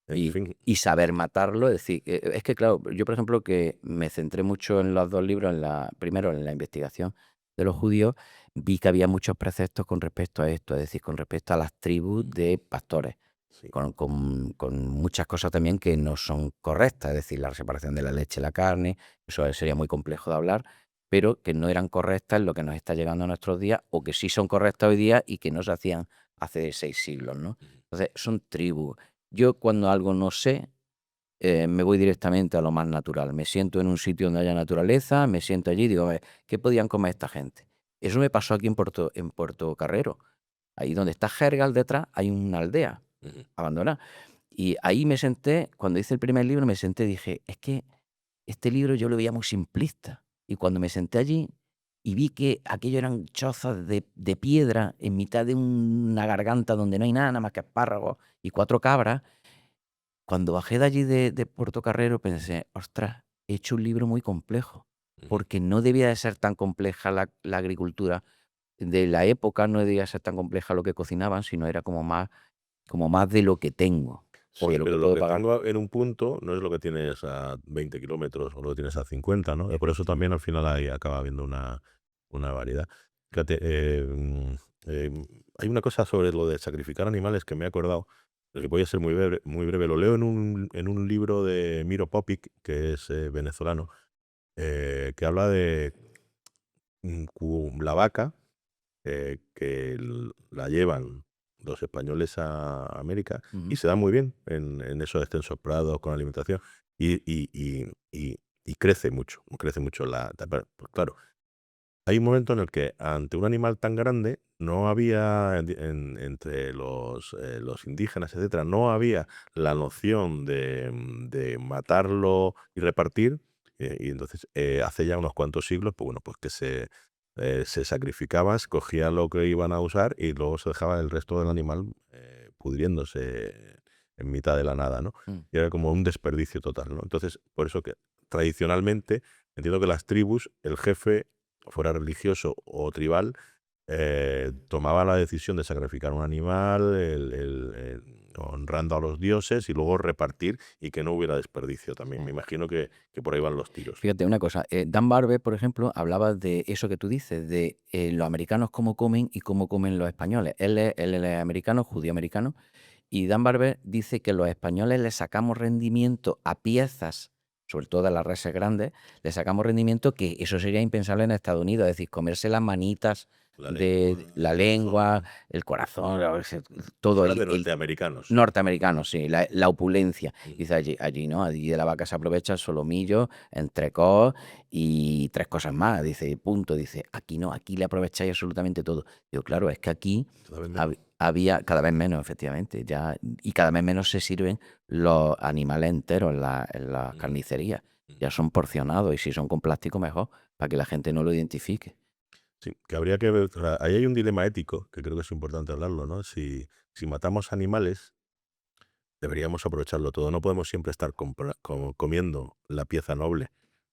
En Y, fin. y saber matarlo, es decir, es que claro, yo por ejemplo que me centré mucho en los 2 libros, primero en la investigación de los judíos, vi que había muchos preceptos con respecto a esto, es decir, con respecto a las tribus de pastores, Sí. con muchas cosas también que no son correctas, es decir, la separación de la leche y la carne, eso sería muy complejo de hablar, pero que no eran correctas en lo que nos está llegando a nuestros días, o que sí son correctas hoy día y que no se hacían hace 6 siglos, ¿no? Entonces, son tribus. Yo cuando algo no sé, me voy directamente a lo más natural. Me siento en un sitio donde haya naturaleza, me siento allí y digo, a ver, ¿qué podían comer esta gente? Eso me pasó aquí en Puerto Carrero. Ahí donde está Jergal detrás hay una aldea Ujú. abandonada. Y ahí me senté, cuando hice el primer libro, me senté y dije, es que este libro yo lo veía muy simplista. Y cuando me senté allí y vi que aquello eran chozas de piedra en mitad de una garganta donde no hay nada más que espárragos y 4 cabras, cuando bajé de allí de Portocarrero pensé: "Ostras, he hecho un libro muy complejo", Ujú. porque no debía de ser tan compleja la agricultura de la época, no debía ser tan compleja lo que cocinaban, sino era como más de lo que tengo, o de Sí, lo que pero lo puedo que pagar. tengo en un punto no es lo que tienes a 20 kilómetros o lo que tienes a 50, ¿no? Por eso también al final ahí acaba habiendo una variedad. Fíjate, hay una cosa sobre lo de sacrificar animales que me he acordado, que voy a ser muy breve. Lo leo en un libro de Miro Popic, que es venezolano, que habla de la vaca que la llevan los españoles a América y Ujú. se da muy bien en esos extensos prados con alimentación. Y y crece mucho pues claro, hay un momento en el que ante un animal tan grande no había entre los indígenas, etcétera, no había la noción de matarlo y repartir, y entonces, hace ya unos cuantos siglos, pues bueno, pues que se sacrificaba, escogía lo que iban a usar y luego se dejaba el resto del animal, pudriéndose en mitad de la nada, ¿no? Mm. Y era como un desperdicio total, ¿no? Entonces, por eso que tradicionalmente entiendo que las tribus, el jefe, fuera religioso o tribal, tomaba la decisión de sacrificar un animal, honrando a los dioses y luego repartir y que no hubiera desperdicio también. Me imagino que por ahí van los tiros. Fíjate una cosa, Dan Barber, por ejemplo, hablaba de eso que tú dices, de los americanos cómo comen y cómo comen los españoles. Él es americano, judío americano, y Dan Barber dice que los españoles le sacamos rendimiento a piezas, sobre todo de las reses grandes, le sacamos rendimiento que eso sería impensable en Estados Unidos, es decir, comerse las manitas La de lengua, la el lengua, corazón. el corazón, Eso todo era de el norteamericanos. norteamericanos, sí, la opulencia. Mm. Dice allí no, allí de la vaca se aprovecha el solomillo, entrecot y 3 cosas más. Dice, punto. Dice, aquí no, aquí le aprovecháis absolutamente todo. Digo, claro, es que aquí Cada vez menos. había cada vez menos, efectivamente, ya, y cada vez menos se sirven los animales enteros en las Mm, carnicerías. mm. Ya son porcionados y si son con plástico mejor, para que la gente no lo identifique. Sí, que habría que ver, o sea, ahí hay un dilema ético que creo que es importante hablarlo, ¿no? Si matamos animales, deberíamos aprovecharlo todo. No podemos siempre estar comiendo la pieza noble.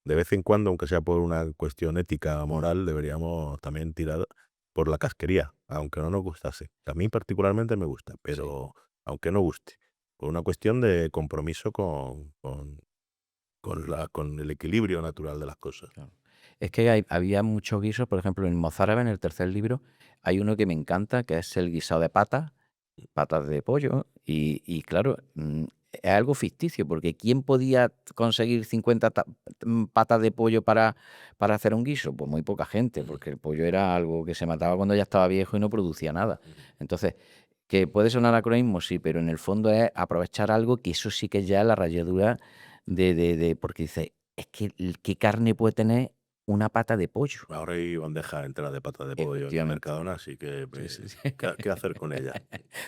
De vez en cuando, aunque sea por una cuestión ética, moral, deberíamos también tirar por la casquería, aunque no nos gustase. A mí particularmente me gusta, Sí, pero aunque no guste, por una cuestión de compromiso con el equilibrio natural de las cosas. claro. Es que había muchos guisos, por ejemplo, en Mozárabe, en el tercer libro, hay uno que me encanta, que es el guisado de patas de pollo, y claro, es algo ficticio, porque ¿quién podía conseguir 50 patas de pollo para hacer un guiso? Pues muy poca gente, Ujú, porque el pollo era algo que se mataba cuando ya estaba viejo y no producía nada. ujú. Entonces, que puede sonar anacronismo, sí, pero en el fondo es aprovechar algo que eso sí que ya es la ralladura porque dice, es que qué carne puede tener una pata de pollo. Ahora hay bandeja entera de patas de pollo en el Efectivamente. Mercadona, así que Sí, sí, sí. ¿qué hacer con ella?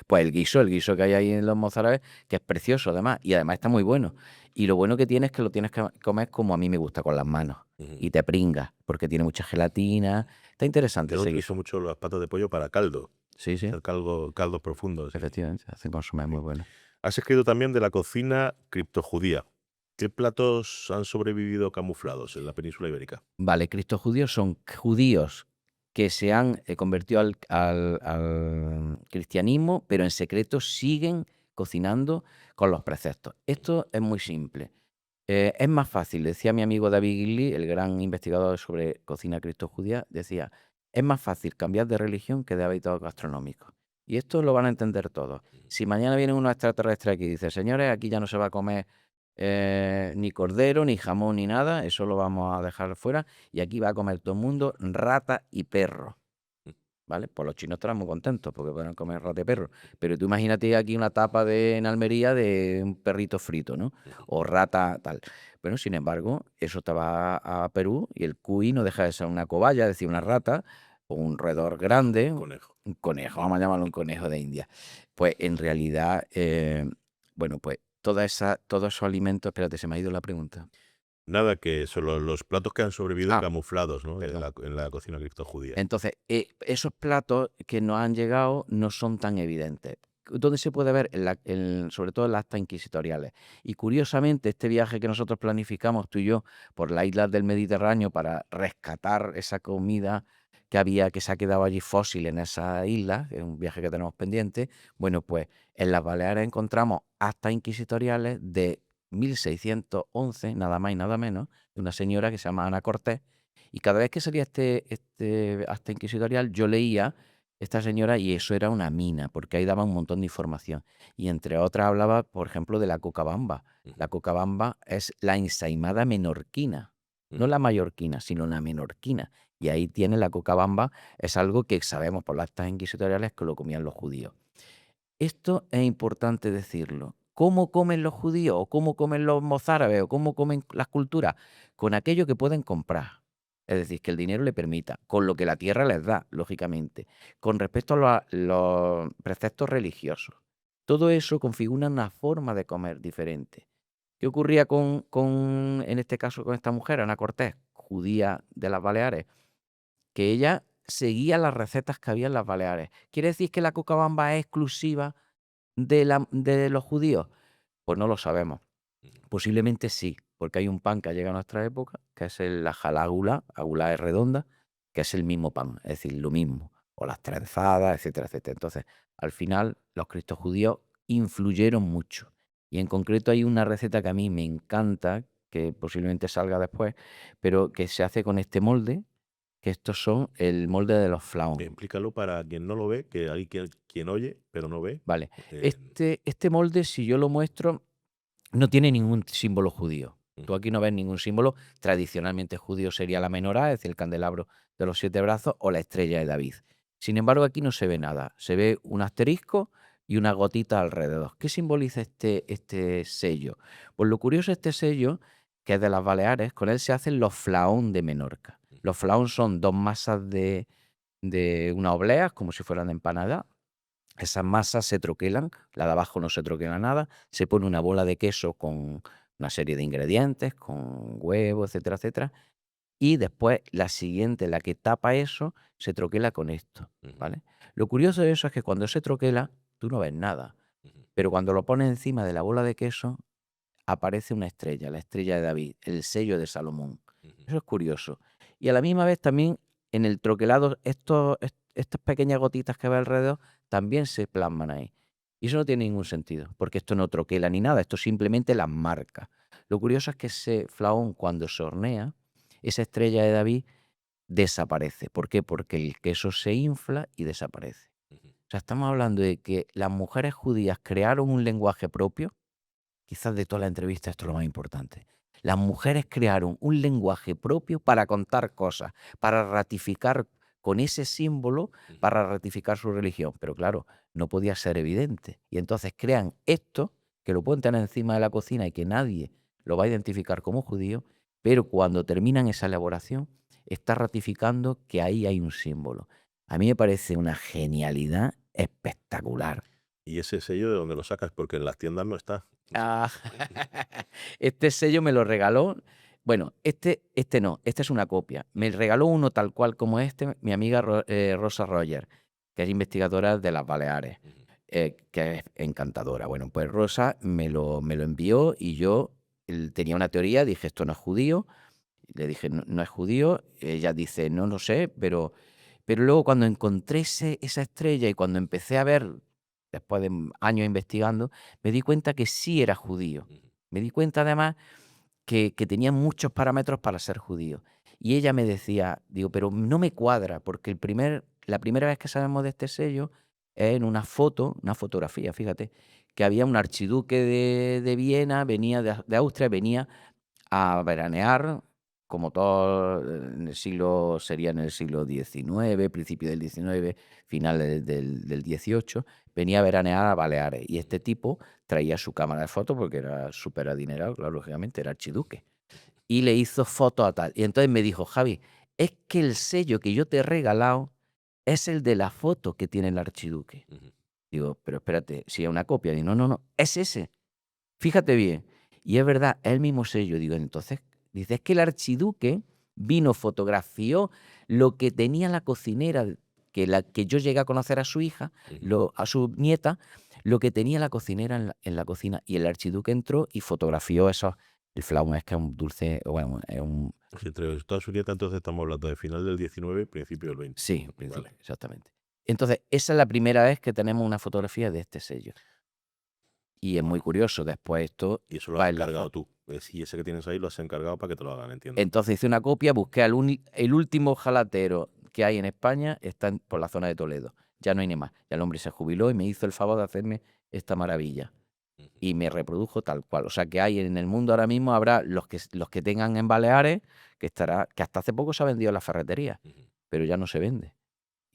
Pues el guiso que hay ahí en los mozárabes, que es precioso además, y además está muy bueno. Y lo bueno que tiene es que lo tienes que comer como a mí me gusta, con las manos. Ujú. Y te pringas, porque tiene mucha gelatina. Está interesante Yo ese utilizo guiso. mucho las patas de pollo para caldo, Sí, sí, hacer caldos profundos. efectivamente, hacen consomé muy bueno. Has escrito también de la cocina criptojudía. ¿Qué platos han sobrevivido camuflados en la península ibérica? Vale, Cristo judíos son judíos que se han convertido al cristianismo, pero en secreto siguen cocinando con los preceptos. Esto es muy simple. Es más fácil, decía mi amigo David Gilly, el gran investigador sobre cocina cristo-judía, decía, es más fácil cambiar de religión que de hábitos gastronómicos. Y esto lo van a entender todos. Si mañana viene unos extraterrestres aquí y dice, señores, aquí ya no se va a comer ni cordero, ni jamón, ni nada, eso lo vamos a dejar fuera, y aquí va a comer todo el mundo rata y perro. ¿Vale? Pues los chinos estarán muy contentos porque pueden comer rata y perro. Pero tú imagínate aquí una tapa en Almería de un perrito frito, ¿no? O rata, tal. Pero sin embargo, eso te va a Perú y el cuy no deja de ser una cobaya, es decir, una rata, o un roedor grande, Conejo. un conejo, vamos a llamarlo un conejo de India. Pues en realidad, bueno, pues todos esos alimentos, espérate, se me ha ido la pregunta. Nada, que son los platos que han sobrevivido Ah, camuflados, ¿no? En perdón. la cocina criptojudía. Entonces, esos platos que nos han llegado no son tan evidentes. ¿Dónde se puede ver? Sobre todo en las actas inquisitoriales. Y curiosamente, este viaje que nosotros planificamos, tú y yo, por las islas del Mediterráneo para rescatar esa comida que se ha quedado allí fósil en esa isla, que es un viaje que tenemos pendiente, bueno, pues en las Baleares encontramos actas inquisitoriales de 1611, nada más y nada menos, de una señora que se llama Ana Cortés, y cada vez que salía este acta inquisitorial, yo leía esta señora y eso era una mina, porque ahí daba un montón de información. Y entre otras hablaba, por ejemplo, de la cucabamba. La cucabamba es la ensaimada menorquina, no Ujú. la mallorquina, sino la menorquina. Y ahí tiene la cucabamba, es algo que sabemos por las actas inquisitoriales que lo comían los judíos. Esto es importante decirlo. ¿Cómo comen los judíos o cómo comen los mozárabes o cómo comen las culturas? Con aquello que pueden comprar. Es decir, que el dinero le permita, con lo que la tierra les da, lógicamente, con respecto a los preceptos religiosos. Todo eso configura una forma de comer diferente. ¿Qué ocurría en este caso, con esta mujer, Ana Cortés, judía de las Baleares? Que ella seguía las recetas que había en las Baleares. ¿Quiere decir que la cocabamba es exclusiva de los judíos? Pues no lo sabemos. Posiblemente sí, porque hay un pan que ha llegado a nuestra época, que es la jalágula, agula es redonda, que es el mismo pan, es decir, lo mismo, o las trenzadas, etcétera, etcétera. Entonces, al final, los cristos judíos influyeron mucho. Y en concreto hay una receta que a mí me encanta, que posiblemente salga después, pero que se hace con este molde, que estos son el molde de los flaón. Explícalo para quien no lo ve, que hay quien oye, pero no ve. Vale. Este molde, si yo lo muestro, no tiene ningún símbolo judío. Tú aquí no ves ningún símbolo. Tradicionalmente judío sería la menorá, es decir, el candelabro de los 7 brazos, o la estrella de David. Sin embargo, aquí no se ve nada. Se ve un asterisco y una gotita alrededor. ¿Qué simboliza este sello? Pues lo curioso de este sello, que es de las Baleares, con él se hacen los flaón de Menorca. Los flaón son 2 masas de una oblea, como si fueran empanadas. Esas masas se troquelan, la de abajo no se troquela nada, se pone una bola de queso con una serie de ingredientes, con huevo, etcétera, etcétera, y después la siguiente, la que tapa eso, se troquela con esto, ¿vale? Lo curioso de eso es que cuando se troquela, tú no ves nada, pero cuando lo pones encima de la bola de queso, aparece una estrella, la estrella de David, el sello de Salomón. Eso es curioso. Y a la misma vez también en el troquelado, estas pequeñas gotitas que ves alrededor también se plasman ahí. Y eso no tiene ningún sentido, porque esto no troquela ni nada, esto simplemente las marca. Lo curioso es que ese flaón, cuando se hornea, esa estrella de David desaparece. ¿Por qué? Porque el queso se infla y desaparece. O sea, estamos hablando de que las mujeres judías crearon un lenguaje propio. Quizás de toda la entrevista esto es lo más importante. Las mujeres crearon un lenguaje propio para contar cosas, para ratificar con ese símbolo, para ratificar su religión. Pero claro, no podía ser evidente. Y entonces crean esto, que lo pueden tener encima de la cocina y que nadie lo va a identificar como judío, pero cuando terminan esa elaboración, está ratificando que ahí hay un símbolo. A mí me parece una genialidad espectacular. ¿Y ese sello de dónde lo sacas? Porque en las tiendas no está. Ah, este sello me lo regaló. Bueno, este no, esta es una copia. Me regaló uno tal cual como este, mi amiga Rosa Roger, que es investigadora de las Baleares, que es encantadora. Bueno, pues Rosa me lo envió y yo tenía una teoría, dije, esto no es judío. Le dije, no, no es judío. Ella dice, no lo sé, pero luego cuando encontré esa estrella y cuando empecé a ver, después de años investigando, me di cuenta que sí era judío. Me di cuenta además que tenía muchos parámetros para ser judío. Y ella me decía, digo, pero no me cuadra, porque la primera vez que sabemos de este sello es en una fotografía, fíjate, que había un archiduque de Viena, venía de Austria, venía a veranear, como todo sería en el siglo XIX, principio del XIX, finales del XVIII, venía a veranear a Baleares. Y este tipo traía su cámara de fotos porque era súper adinerado, claro, lógicamente, era archiduque. Y le hizo fotos a tal. Y entonces me dijo, Javi, es que el sello que yo te he regalado es el de la foto que tiene el archiduque. Digo, pero espérate, si es una copia. Digo, no, es ese. Fíjate bien. Y es verdad, es el mismo sello. Digo, entonces, dice, es que el archiduque vino, fotografió lo que tenía la cocinera, que yo llegué a conocer a su hija, a su nieta, lo que tenía la cocinera en la cocina. Y el archiduque entró y fotografió eso. El flaum es que es un dulce, bueno, es un... Entre toda su nieta, entonces estamos hablando de final del 19, principio del 20. Sí, Vale. exactamente. Entonces, esa es la primera vez que tenemos una fotografía de este sello. Y es muy curioso, después esto Y eso lo va has enlazado. encargado tú. Y ese que tienes ahí lo has encargado para que te lo hagan, entiendo. Entonces hice una copia, busqué el último jalatero que hay en España, está por la zona de Toledo. Ya no hay ni más. Ya el hombre se jubiló y me hizo el favor de hacerme esta maravilla. Y me reprodujo tal cual. O sea que hay en el mundo ahora mismo, habrá los que tengan en Baleares, que hasta hace poco se ha vendido en las ferreterías, pero ya no se vende.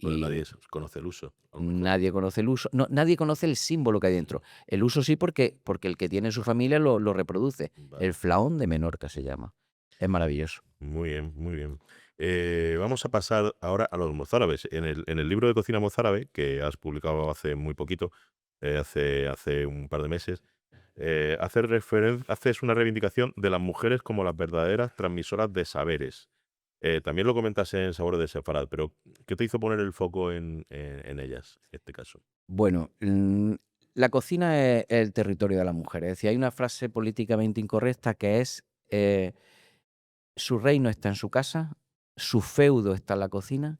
Pues Y nadie conoce el uso, a lo mejor. nadie conoce el uso, no, nadie conoce el símbolo que hay dentro. El uso sí porque el que tiene en su familia lo reproduce. Vale. El flaón de Menorca se llama. Es maravilloso. Muy bien, muy bien. Vamos a pasar ahora a los mozárabes. En el libro de cocina mozárabe, que has publicado hace muy poquito, hace un par de meses, haces una reivindicación de las mujeres como las verdaderas transmisoras de saberes. También lo comentas en Sabores de Sefarad, pero ¿qué te hizo poner el foco en ellas, en este caso? Bueno, la cocina es el territorio de las mujeres. Es decir, hay una frase políticamente incorrecta que es, su reino está en su casa, su feudo está en la cocina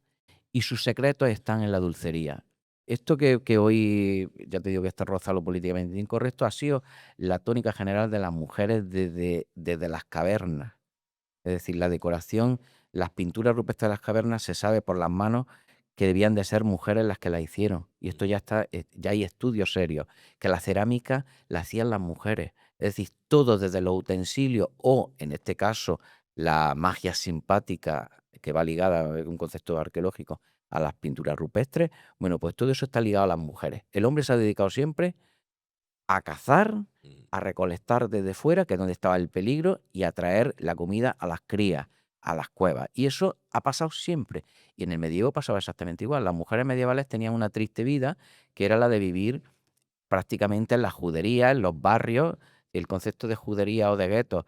y sus secretos están en la dulcería. Esto que hoy, ya te digo que está rozado lo políticamente incorrecto, ha sido la tónica general de las mujeres desde las cavernas. Es decir, la decoración, las pinturas rupestres de las cavernas se sabe por las manos que debían de ser mujeres las que la hicieron. Y esto ya está, ya hay estudios serios, que la cerámica la hacían las mujeres. Es decir, todo desde los utensilios o, en este caso, la magia simpática que va ligada a un concepto arqueológico a las pinturas rupestres, bueno, pues todo eso está ligado a las mujeres. El hombre se ha dedicado siempre a cazar, Mm. a recolectar desde fuera, que es donde estaba el peligro, y a traer la comida a las crías, a las cuevas. Y eso ha pasado siempre. Y en el medievo pasaba exactamente igual. Las mujeres medievales tenían una triste vida, que era la de vivir prácticamente en las juderías, en los barrios. El concepto de judería o de guetos,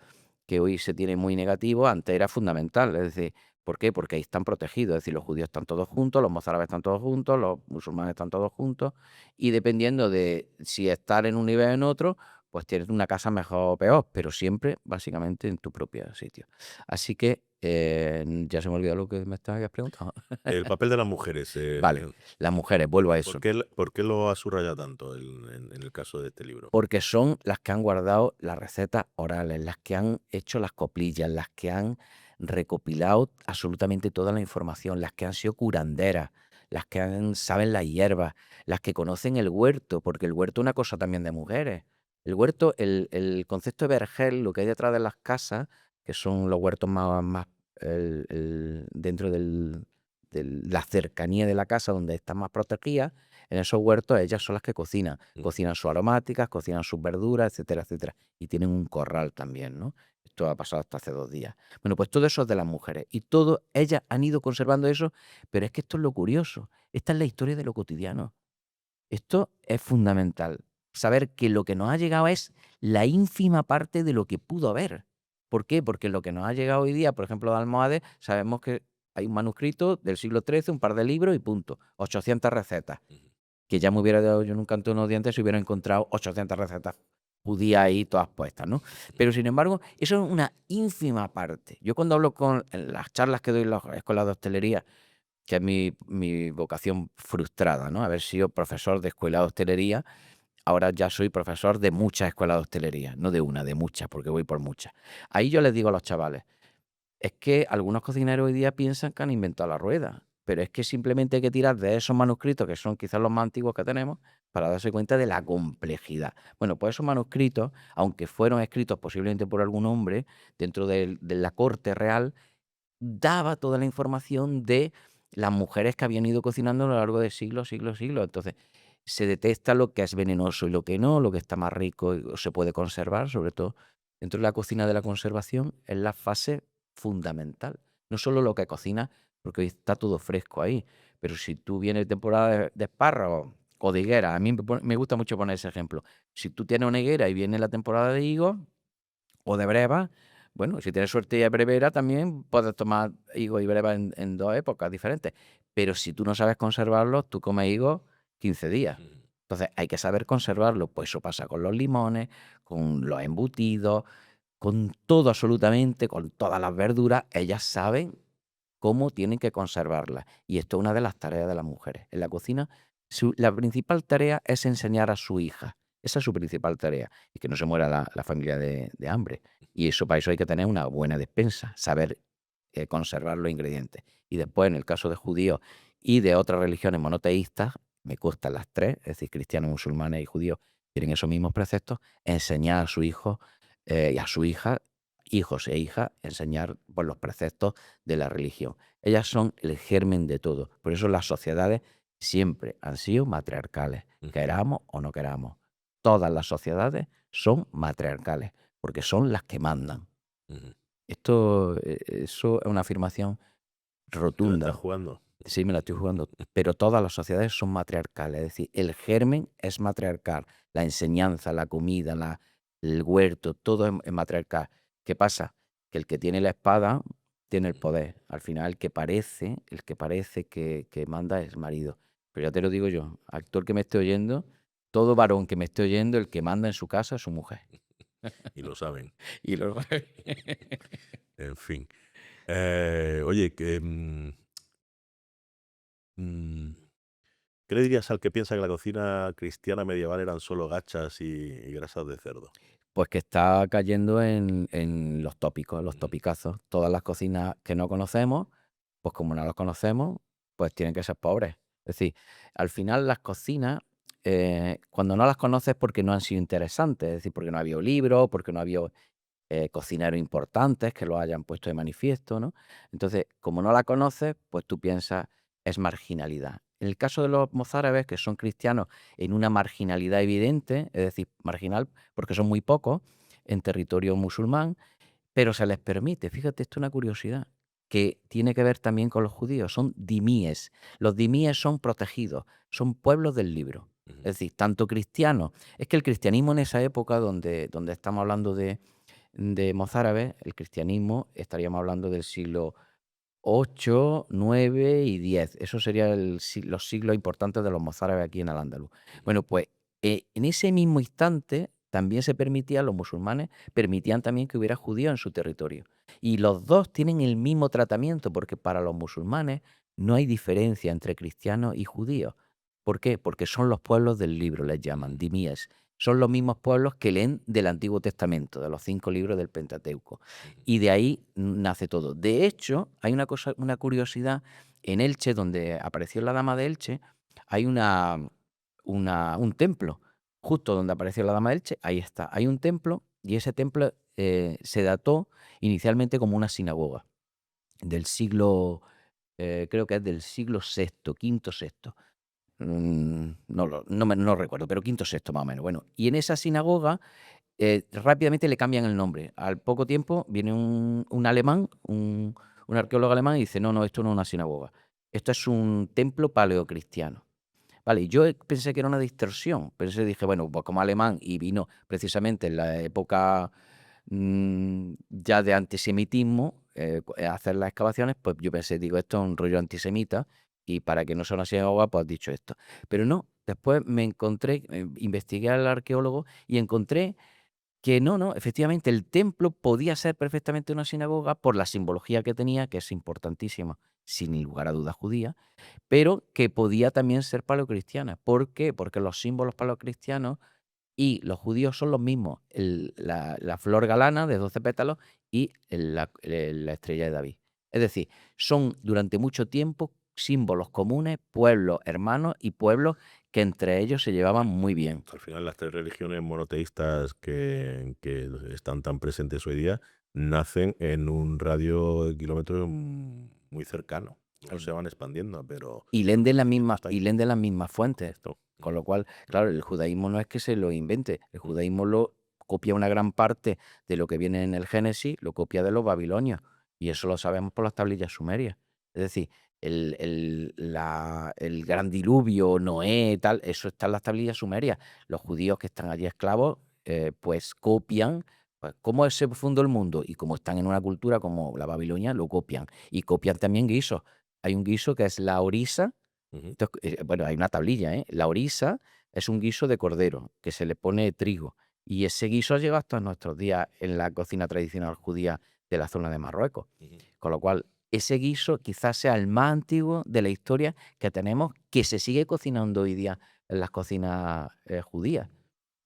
que hoy se tiene muy negativo, antes era fundamental. Es decir, ¿por qué? Porque ahí están protegidos. Es decir, los judíos están todos juntos, los mozárabes están todos juntos, los musulmanes están todos juntos. Y dependiendo de si estar en un nivel o en otro, pues tienes una casa mejor o peor, pero siempre básicamente en tu propio sitio. Así que ya se me olvidó lo que me estabas preguntando. El papel de las mujeres. Vale, las mujeres, vuelvo a eso. ¿Por qué lo has subrayado tanto en el caso de este libro? Porque son las que han guardado las recetas orales, las que han hecho las coplillas, las que han recopilado absolutamente toda la información, las que han sido curanderas, las que saben las hierbas, las que conocen el huerto, porque el huerto es una cosa también de mujeres. El huerto, el concepto de vergel, lo que hay detrás de las casas, que son los huertos más dentro de la cercanía de la casa donde están más protegidas, en esos huertos ellas son las que cocinan. Cocinan sus aromáticas, cocinan sus verduras, etcétera, etcétera. Y tienen un corral también, ¿no? Esto ha pasado hasta hace 2 días. Bueno, pues todo eso es de las mujeres. Y todo, ellas han ido conservando eso, pero es que esto es lo curioso. Esta es la historia de lo cotidiano. Esto es fundamental. Saber que lo que nos ha llegado es la ínfima parte de lo que pudo haber. ¿Por qué? Porque lo que nos ha llegado hoy día, por ejemplo, de almohades, sabemos que hay un manuscrito del siglo XIII, un par de libros y punto. 800 recetas. Que ya me hubiera dado yo en un canto de unos dientes si hubiera encontrado 800 recetas judías ahí todas puestas, ¿no? Pero sin embargo, eso es una ínfima parte. Yo cuando hablo en las charlas que doy en las escuelas de hostelería, que es mi vocación frustrada, ¿no? Haber sido profesor de escuela de hostelería, ahora ya soy profesor de muchas escuelas de hostelería, no de una, de muchas, porque voy por muchas. Ahí yo les digo a los chavales, es que algunos cocineros hoy día piensan que han inventado la rueda, pero es que simplemente hay que tirar de esos manuscritos, que son quizás los más antiguos que tenemos, para darse cuenta de la complejidad. Bueno, pues esos manuscritos, aunque fueron escritos posiblemente por algún hombre dentro de la corte real, daba toda la información de las mujeres que habían ido cocinando a lo largo de siglos, siglos, siglos. Entonces, se detecta lo que es venenoso y lo que no, lo que está más rico y se puede conservar, sobre todo dentro de la cocina de la conservación, es la fase fundamental. No solo lo que cocinas, porque hoy está todo fresco ahí, pero si tú vienes temporada de espárragos o de higuera, a mí me gusta mucho poner ese ejemplo. Si tú tienes una higuera y viene la temporada de higos o de breva, bueno, si tienes suerte y es brevera, también puedes tomar higo y breva en 2 épocas diferentes. Pero si tú no sabes conservarlos, tú comes higos 15 días. Entonces hay que saber conservarlo. Pues eso pasa con los limones, con los embutidos, con todo absolutamente, con todas las verduras. Ellas saben cómo tienen que conservarlas. Y esto es una de las tareas de las mujeres. En la cocina, la principal tarea es enseñar a su hija. Esa es su principal tarea. Y que no se muera la familia de hambre. Y eso, para eso hay que tener una buena despensa, saber conservar los ingredientes. Y después, en el caso de judíos y de otras religiones monoteístas, me gustan las tres, es decir, cristianos, musulmanes y judíos tienen esos mismos preceptos, enseñar a su hijo y a su hija hijos e hijas, enseñar pues, los preceptos de la religión. Ellas son el germen de todo. Por eso las sociedades siempre han sido matriarcales, queramos o no queramos. Todas las sociedades son matriarcales, porque son las que mandan. Eso es una afirmación ¿Te la rotunda. estás jugando? Sí, me la estoy jugando. Pero todas las sociedades son matriarcales. Es decir, el germen es matriarcal. La enseñanza, la comida, el huerto, todo es matriarcal. ¿Qué pasa? Que el que tiene la espada tiene el poder. Al final, el que parece que manda es el marido. Pero ya te lo digo yo, actor que me esté oyendo, todo varón que me esté oyendo, el que manda en su casa es su mujer. Y lo saben. Y lo En fin. Oye, ¿qué le dirías al que piensa que la cocina cristiana medieval eran solo gachas y grasas de cerdo? Pues que está cayendo en los tópicos, los topicazos. Todas las cocinas que no conocemos, pues como no las conocemos, pues tienen que ser pobres. Es decir, al final las cocinas, cuando no las conoces es porque no han sido interesantes, es decir, porque no ha habido libros, porque no ha habido cocineros importantes que lo hayan puesto de manifiesto, ¿no? Entonces, como no la conoces, pues tú piensas, es marginalidad. En el caso de los mozárabes, que son cristianos en una marginalidad evidente, es decir, marginal porque son muy pocos en territorio musulmán, pero se les permite, fíjate, esto es una curiosidad, que tiene que ver también con los judíos, son dimíes. Los dimíes son protegidos, son pueblos del libro. Es decir, tanto cristianos, es que el cristianismo en esa época donde estamos hablando de mozárabes, el cristianismo, estaríamos hablando del siglo 8, 9 y 10. Eso serían los siglos importantes de los mozárabes aquí en Al-Ándalus. Bueno, pues en ese mismo instante también se permitía, los musulmanes permitían también que hubiera judíos en su territorio. Y los dos tienen el mismo tratamiento, porque para los musulmanes no hay diferencia entre cristianos y judíos. ¿Por qué? Porque son los pueblos del libro, les llaman, dimíes. Son los mismos pueblos que leen del Antiguo Testamento, de los 5 libros del Pentateuco. Y de ahí nace todo. De hecho, hay una curiosidad, en Elche, donde apareció la Dama de Elche, hay un templo. Justo donde apareció la Dama de Elche, ahí está. Hay un templo y ese templo se dató inicialmente como una sinagoga del siglo, creo que es del siglo VI, quinto, sexto. No recuerdo, pero quinto, sexto más o menos. Bueno, y en esa sinagoga rápidamente le cambian el nombre. Al poco tiempo viene un alemán, un arqueólogo alemán, y dice, no, esto no es una sinagoga. Esto es un templo paleocristiano. Vale, y yo pensé que era una distorsión. Dije, bueno, pues como alemán y vino precisamente en la época ya de antisemitismo, a hacer las excavaciones, pues yo pensé, digo, esto es un rollo antisemita y para que no sea una sinagoga, pues has dicho esto. Pero no, después me encontré, investigué al arqueólogo y encontré que no, efectivamente el templo podía ser perfectamente una sinagoga por la simbología que tenía, que es importantísima, sin lugar a dudas judía, pero que podía también ser paleocristiana. ¿Por qué? Porque los símbolos paleocristianos y los judíos son los mismos, la flor galana de 12 pétalos y la estrella de David. Es decir, son durante mucho tiempo símbolos comunes, pueblos hermanos y pueblos que entre ellos se llevaban muy bien. Al final, las tres religiones monoteístas que están tan presentes hoy día nacen en un radio de kilómetros muy cercano. No se van expandiendo, pero Y leen de las está ahí. mismas fuentes. Esto. Con lo cual, claro, el judaísmo no es que se lo invente, el judaísmo lo copia una gran parte de lo que viene en el Génesis, lo copia de los babilonios, y eso lo sabemos por las tablillas sumerias. Es decir, el gran diluvio, Noé, tal, eso está en las tablillas sumerias. Los judíos que están allí esclavos, pues copian, pues, cómo se fundó el mundo, y como están en una cultura como la Babilonia, lo copian. Y copian también guisos. Hay un guiso que es la orisa. Ujú. Bueno, hay una tablilla, ¿eh? La orisa es un guiso de cordero que se le pone trigo, y ese guiso ha llegado hasta nuestros días en la cocina tradicional judía de la zona de Marruecos. Ujú. Con lo cual, ese guiso quizás sea el más antiguo de la historia que tenemos, que se sigue cocinando hoy día en las cocinas judías.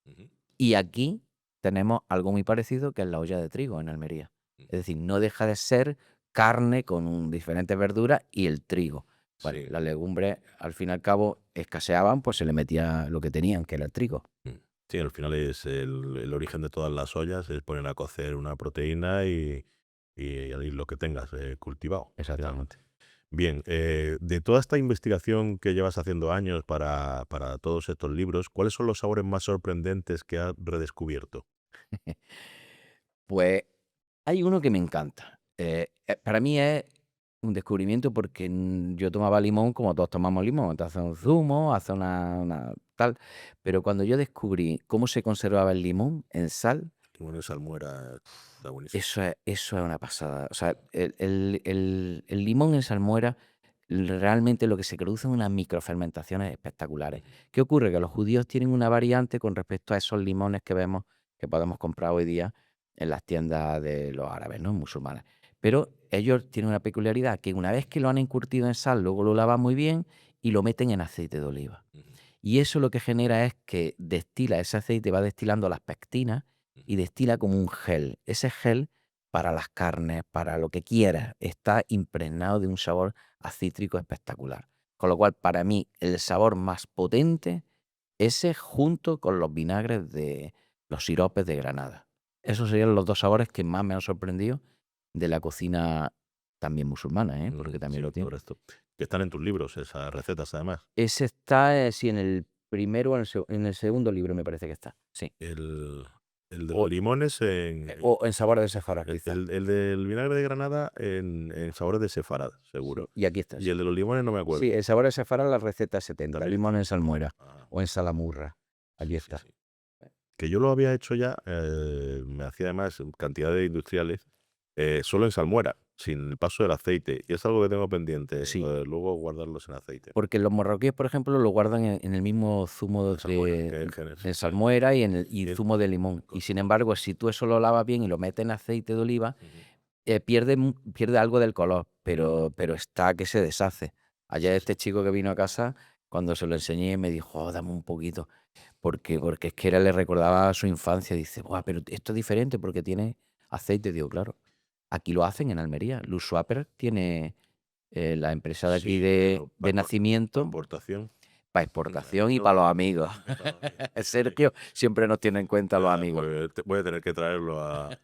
Ujú. Y aquí tenemos algo muy parecido, que es la olla de trigo en Almería. Es decir, no deja de ser carne con diferentes verduras y el trigo. Vale, Sí. las legumbres, al fin y al cabo, escaseaban, pues se le metía lo que tenían, que era el trigo. Sí, al final es el origen de todas las ollas, es poner a cocer una proteína y ahí lo que tengas cultivado. Al final. Exactamente. Bien, de toda esta investigación que llevas haciendo años para todos estos libros, ¿cuáles son los sabores más sorprendentes que has redescubierto? Pues hay uno que me encanta. Para mí es un descubrimiento porque yo tomaba limón como todos tomamos limón. Te hace un zumo, hace una tal. Pero cuando yo descubrí cómo se conservaba el limón en sal, Limón en salmuera está buenísimo. eso es una pasada. O sea, el limón en salmuera realmente lo que se produce son unas microfermentaciones espectaculares. ¿Qué ocurre? Que los judíos tienen una variante con respecto a esos limones que vemos que podemos comprar hoy día en las tiendas de los árabes, ¿no? Musulmanes. Pero ellos tienen una peculiaridad que una vez que lo han encurtido en sal, luego lo lavan muy bien y lo meten en aceite de oliva. Ujú, Y eso lo que genera es que destila, ese aceite va destilando las pectinas y ujú. destila como un gel. Ese gel para las carnes, para lo que quieras, está impregnado de un sabor a cítrico espectacular. Con lo cual, para mí, el sabor más potente, ese junto con los vinagres de los siropes de Granada. Esos serían los dos sabores que más me han sorprendido de la cocina también musulmana, porque también Sí, lo tiene. correcto. Que están en tus libros esas recetas, además. Ese está, sí, en el primero o en el segundo libro me parece que está, sí. El, el de los O, limones o en Sabores de Sefara, quizás. el del vinagre de Granada en sabores de sefarad, Sí, seguro. y aquí está, Y sí. el de los limones no me acuerdo. Sí, en Sabores de Sefara la receta 70, También limón está. en salmuera Ah, o en salamurra. Aquí sí, sí, está. sí. Que yo lo había hecho ya, me hacía además cantidad de industriales, solo en salmuera, sin el paso del aceite. Y es algo que tengo pendiente, Sí, luego guardarlos en aceite. porque los marroquíes, por ejemplo, lo guardan en el mismo zumo En salmuera, de que en Génesis. en salmuera y Y en- zumo de limón. Y sin correcto. embargo, si tú eso lo lavas bien y lo metes en aceite de oliva, Ujú. pierde algo del color, pero está que se deshace. Ayer Sí, sí. este chico que vino a casa, cuando se lo enseñé, me dijo: "Oh, dame un poquito", porque es que era le recordaba a su infancia. Dice: "Buah, pero esto es diferente porque tiene aceite". Digo: "Claro, aquí lo hacen en Almería". Luswaper tiene, la empresa de aquí Sí, de pero para nacimiento importación. para A exportación mí y no para los amigos. para los amigos, sí, sí. Sergio siempre nos tiene en cuenta los Ya, amigos. pues voy a tener que traerlo a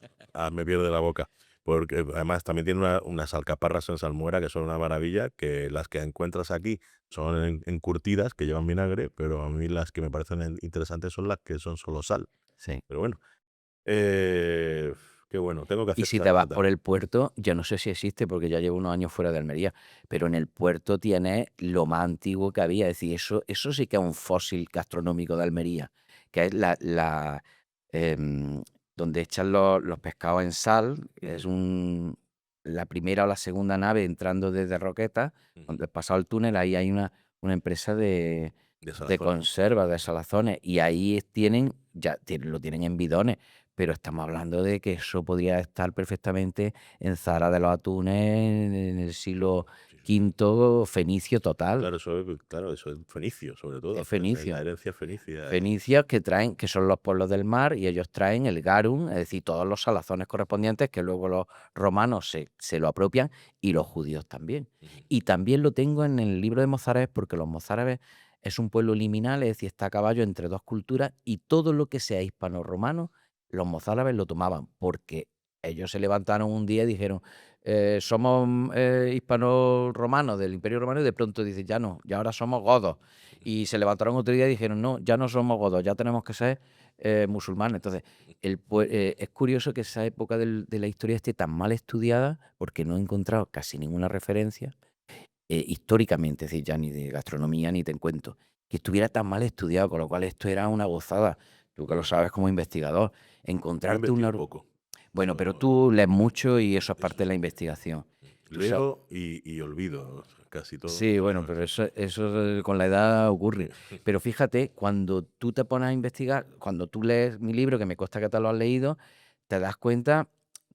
Me pierde la boca. Porque además también tiene unas alcaparras en salmuera que son una maravilla, que las que encuentras aquí son encurtidas, que llevan vinagre, pero a mí las que me parecen interesantes son las que son solo sal. Sí. Pero bueno, eh, qué bueno, tengo que Y hacer si esa te vas receta. por el puerto, yo no sé si existe porque ya llevo unos años fuera de Almería, pero en el puerto tienes lo más antiguo que había. Es decir, eso sí que es un fósil gastronómico de Almería, que es em, donde echan los pescados en sal. Es Ujú, la primera o la segunda nave entrando desde Roqueta, ujú. cuando he pasado el túnel, ahí hay una empresa De de salazones. conserva, de salazones, y ahí lo tienen en bidones, pero estamos hablando de que eso podría estar perfectamente en Zara de los Atunes en el siglo Sí, sí, sí. quinto fenicio total, Claro, eso es fenicio, sobre todo. es Es la fenicio. herencia fenicia. Fenicios que son los pueblos del mar, y ellos traen el garum, es decir, todos los salazones correspondientes que luego los romanos se lo apropian y los judíos también. Ujú. Y también lo tengo en el libro de mozárabes porque los mozárabes es un pueblo liminal, es decir, está a caballo entre dos culturas y todo lo que sea hispano-romano, los mozárabes lo tomaban porque ellos se levantaron un día y dijeron, somos hispano-romanos del Imperio Romano y de pronto dicen, ya no, ya ahora somos godos. Y se levantaron otro día y dijeron, no, ya no somos godos, ya tenemos que ser musulmanes. Entonces, es curioso que esa época de la historia esté tan mal estudiada porque no he encontrado casi ninguna referencia históricamente, es decir, ya ni de gastronomía ni te cuento, que estuviera tan mal estudiado, con lo cual esto era una gozada. Tú que lo sabes como investigador, Yo encontrarte investigo una... poco. Bueno, pero Eso, tú lees mucho y eso es eso parte de la sí. investigación. Tú sabes... Leo y olvido casi todo. Sí, bueno, Pero pero sí. eso con la edad ocurre. Pero fíjate, cuando tú te pones a investigar, cuando tú lees mi libro, que me consta que te lo has leído, te das cuenta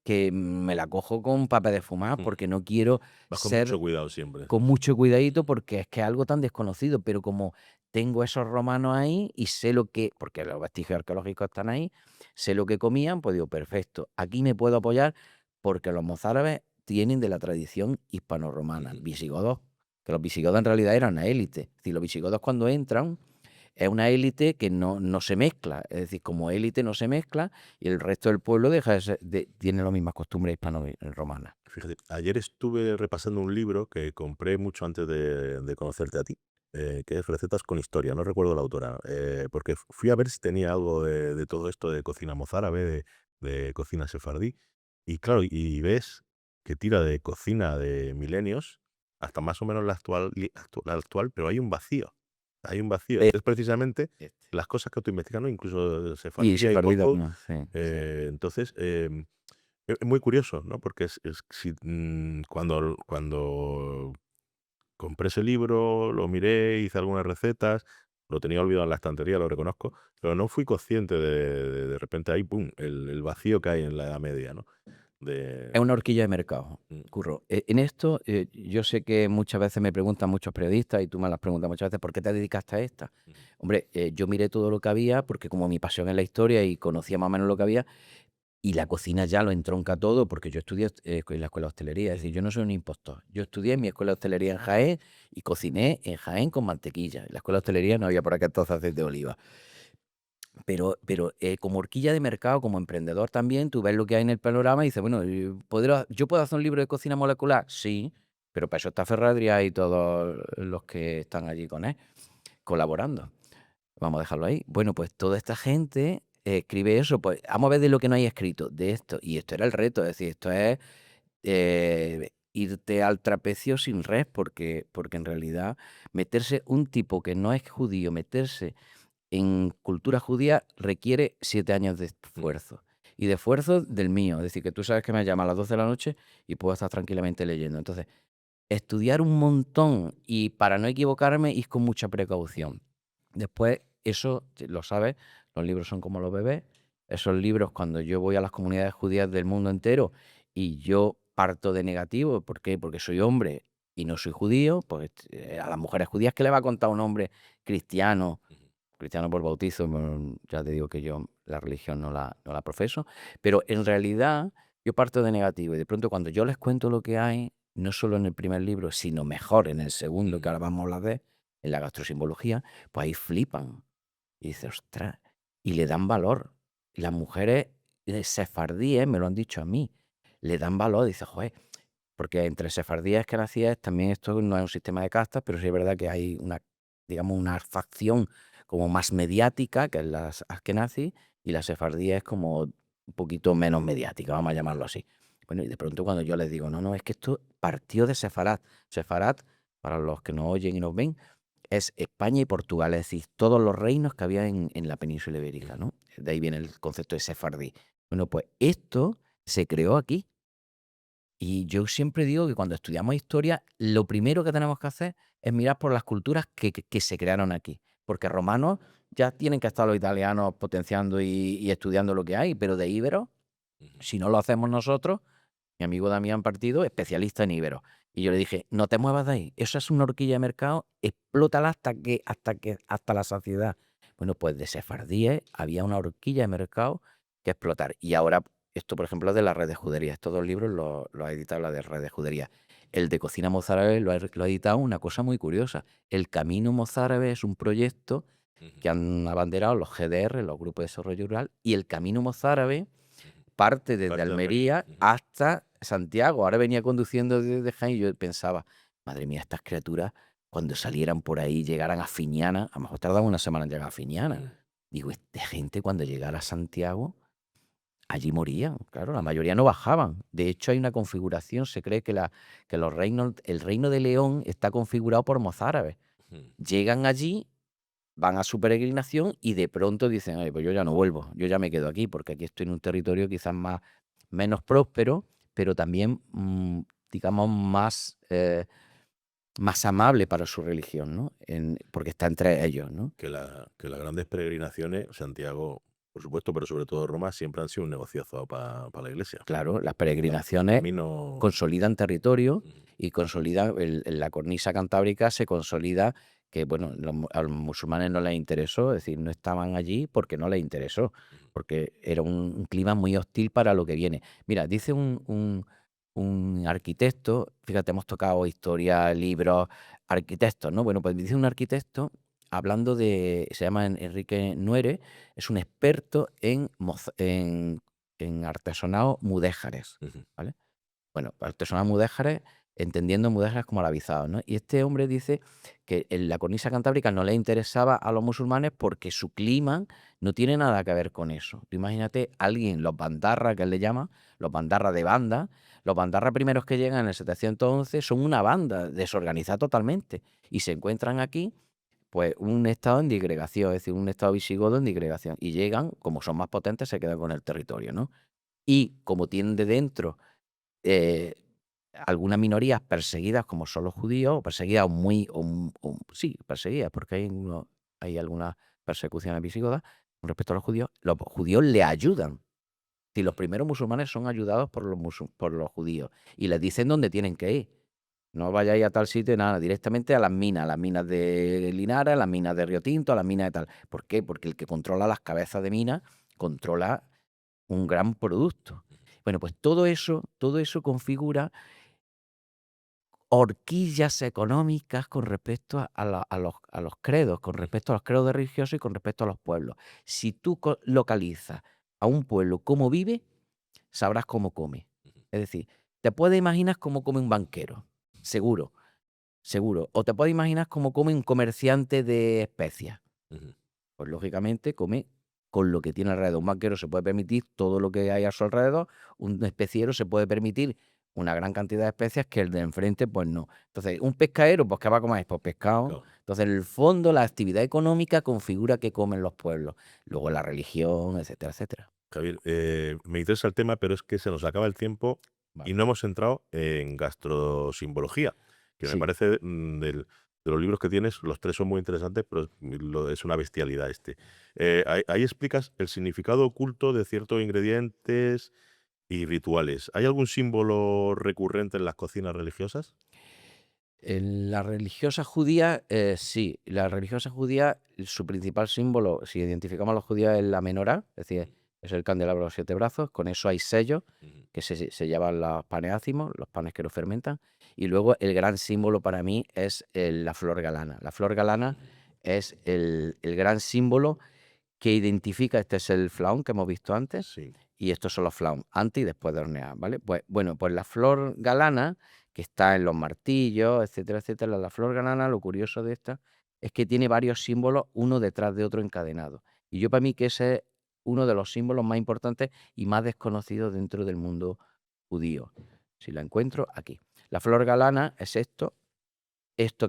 que me la cojo con papel de fumar porque no quiero Vas con mucho ser cuidado siempre. con mucho cuidadito porque es que es algo tan desconocido, pero como tengo esos romanos ahí y sé lo que, porque los vestigios arqueológicos están ahí, sé lo que comían, pues digo, perfecto, aquí me puedo apoyar porque los mozárabes tienen de la tradición hispano-romana, Ujú. visigodos, que los visigodos en realidad eran la élite. Es decir, los visigodos cuando entran, es una élite que no se mezcla. Es decir, como élite no se mezcla y el resto del pueblo deja de tiene las mismas costumbres hispano-romanas. Fíjate, ayer estuve repasando un libro que compré mucho antes de conocerte a ti, que es Recetas con Historia. No recuerdo la autora, porque fui a ver si tenía algo de todo esto de cocina mozárabe, de cocina sefardí. Y claro, y ves que tira de cocina de milenios hasta más o menos la actual, pero hay un vacío. Hay un vacío. Eh, Es precisamente este. las cosas que tú investigas, ¿no? Incluso Y sefardí hay sefardí poco. también, sí. Entonces, es muy curioso, ¿no? Porque cuando compré ese libro, lo miré, hice algunas recetas, lo tenía olvidado en la estantería, lo reconozco, pero no fui consciente de repente ahí, pum, el vacío que hay en la Edad Media, ¿no? De, Es una horquilla de mercado, mm, Curro. En esto, yo sé que muchas veces me preguntan muchos periodistas y tú me las preguntas muchas veces, ¿por qué te dedicaste a esta? mm, Hombre, yo miré todo lo que había porque como mi pasión es la historia y conocía más o menos lo que había, y la cocina ya lo entronca todo porque yo estudié en la escuela de hostelería, es decir, yo no soy un impostor. Yo estudié en mi escuela de hostelería en Jaén y cociné en Jaén con mantequilla. En la escuela de hostelería no había por aquel entonces aceite de oliva. Pero como horquilla de mercado, como emprendedor también, tú ves lo que hay en el panorama y dices, bueno, ¿yo puedo hacer un libro de cocina molecular? Sí, pero para eso está Ferradria y todos los que están allí con él, colaborando. Vamos a dejarlo ahí. Bueno, pues toda esta gente escribe eso, pues vamos a ver de lo que no hay escrito, de esto. Y esto era el reto, es decir, esto es irte al trapecio sin red, porque en realidad meterse un tipo que no es judío, meterse en cultura judía requiere 7 años de esfuerzo. Y de esfuerzo del mío. Es decir, que tú sabes que me llama a las 12 de la noche y puedo estar tranquilamente leyendo. Entonces, estudiar un montón y para no equivocarme ir con mucha precaución. Después, eso lo sabes, los libros son como los bebés. Esos libros, cuando yo voy a las comunidades judías del mundo entero y yo parto de negativo, ¿por qué? Porque soy hombre y no soy judío, pues a las mujeres judías, ¿qué le va a contar un hombre cristiano? Cristiano por bautizo, ya te digo que yo la religión no la profeso, pero en realidad yo parto de negativo y de pronto cuando yo les cuento lo que hay, no solo en el primer libro, sino mejor en el segundo, que ahora vamos a hablar de, en la gastrosimbología, pues ahí flipan. Y dices, ostras, y le dan valor. Y las mujeres sefardíes, me lo han dicho a mí, le dan valor, dice, joder, porque entre sefardíes que nacíes, también esto no es un sistema de castas, pero sí es verdad que hay una, digamos, una facción como más mediática, que es las askenazis, y la sefardía es como un poquito menos mediática, vamos a llamarlo así. Bueno, y de pronto cuando yo les digo, no, es que esto partió de Sefarad. Sefarad, para los que nos oyen y nos ven, es España y Portugal, es decir, todos los reinos que había en la península ibérica, ¿no? De ahí viene el concepto de sefardí. Bueno, pues esto se creó aquí. Y yo siempre digo que cuando estudiamos historia, lo primero que tenemos que hacer es mirar por las culturas que se crearon aquí. Porque romanos ya tienen que estar los italianos potenciando y estudiando lo que hay, pero de íberos, si no lo hacemos nosotros, mi amigo Damián Partido, especialista en íberos. Y yo le dije, no te muevas de ahí, eso es una horquilla de mercado, explótala hasta la saciedad. Bueno, pues de sefardíes había una horquilla de mercado que explotar. Y ahora, esto por ejemplo es de la red de judería, estos dos libros lo ha editado la de red de judería. El de cocina mozárabe lo ha editado una cosa muy curiosa. El Camino Mozárabe es un proyecto que han abanderado los GDR, los Grupos de Desarrollo Rural, y el Camino Mozárabe parte desde Parte de Almería Almería. hasta Santiago. Ahora venía conduciendo desde Jaén y yo pensaba, madre mía, estas criaturas, cuando salieran por ahí, llegaran a Fiñana, a lo mejor tardaban una semana en llegar a Fiñana. Digo, esta gente cuando llegara a Santiago, allí morían. Claro, la mayoría no bajaban. De hecho, hay una configuración, se cree que los reinos, el reino de León está configurado por mozárabes. Llegan allí, van a su peregrinación y de pronto dicen, "Ay, pues yo ya no vuelvo, yo ya me quedo aquí, porque aquí estoy en un territorio quizás menos próspero, pero también, digamos, más amable para su religión, ¿no? Porque está entre ellos, ¿no? Que las grandes peregrinaciones, Santiago, por supuesto, pero sobre todo Roma, siempre han sido un negociazo para la Iglesia. Claro, las El peregrinaciones camino. consolidan territorio Ujú, y consolidan, en la cornisa cantábrica se consolida que, bueno, a los musulmanes no les interesó, es decir, no estaban allí porque no les interesó, ujú, porque era un clima muy hostil para lo que viene. Mira, dice un arquitecto, fíjate, hemos tocado historia, libros, arquitectos, ¿no? Bueno, pues dice un arquitecto, hablando se llama Enrique Nuere, es un experto en artesonados mudéjares, Ujú. ¿vale? Bueno, artesonados mudéjares, entendiendo mudéjares como lavizados, ¿no? Y este hombre dice que en la cornisa cantábrica no le interesaba a los musulmanes porque su clima no tiene nada que ver con eso. Tú imagínate alguien, los bandarras que él le llama, los bandarras de banda, los bandarras primeros que llegan en el 711 son una banda desorganizada totalmente y se encuentran aquí pues un estado en disgregación, es decir, un estado visigodo en disgregación. Y llegan, como son más potentes, se quedan con el territorio, ¿no? Y como tienen de dentro eh, algunas minorías perseguidas, como son los judíos, o perseguidas sí, perseguidas, porque hay algunas persecuciones visigodas con respecto a los judíos le ayudan. Si los primeros musulmanes son ayudados por los judíos y les dicen dónde tienen que ir. No vayáis a tal sitio, nada, directamente a las minas de Linares, a las minas de Río Tinto, a las minas de tal. ¿Por qué? Porque el que controla las cabezas de mina controla un gran producto. Bueno, pues todo eso configura horquillas económicas con respecto a los credos, con respecto a los credos religiosos y con respecto a los pueblos. Si tú localizas a un pueblo cómo vive, sabrás cómo come. Es decir, te puedes imaginar cómo come un banquero, seguro. Seguro. O te puedes imaginar cómo come un comerciante de especias. Ujú. Pues lógicamente come con lo que tiene alrededor. Un banquero se puede permitir todo lo que hay a su alrededor, un especiero se puede permitir una gran cantidad de especias que el de enfrente, pues no. Entonces, un pescadero, pues ¿qué va a comer? Pues pescado. Claro. Entonces, en el fondo, la actividad económica configura qué comen los pueblos. Luego la religión, etcétera, etcétera. Javier, me interesa el tema, pero es que se nos acaba el tiempo y Vale. no hemos entrado en gastrosimbología, que me Sí. parece de los libros que tienes, los tres son muy interesantes, pero es una bestialidad este. Ahí explicas el significado oculto de ciertos ingredientes y rituales. ¿Hay algún símbolo recurrente en las cocinas religiosas? En la religiosa judía, sí. La religiosa judía, su principal símbolo, si identificamos a los judíos, es la menorá, es decir, es el candelabro de los 7 brazos. Con eso hay sellos Ujú. que se llaman los panes ácimos, los panes que lo fermentan. Y luego el gran símbolo para mí es la flor galana. La flor galana es el gran símbolo que identifica, este es el flaón que hemos visto antes, Sí. y estos son los flaón, antes y después de hornear, ¿vale? Pues bueno, pues la flor galana, que está en los martillos, etcétera, etcétera, la flor galana, lo curioso de esta es que tiene varios símbolos, uno detrás de otro encadenados. Y yo para mí que ese es uno de los símbolos más importantes y más desconocidos dentro del mundo judío. Si la encuentro, aquí. La flor galana es esto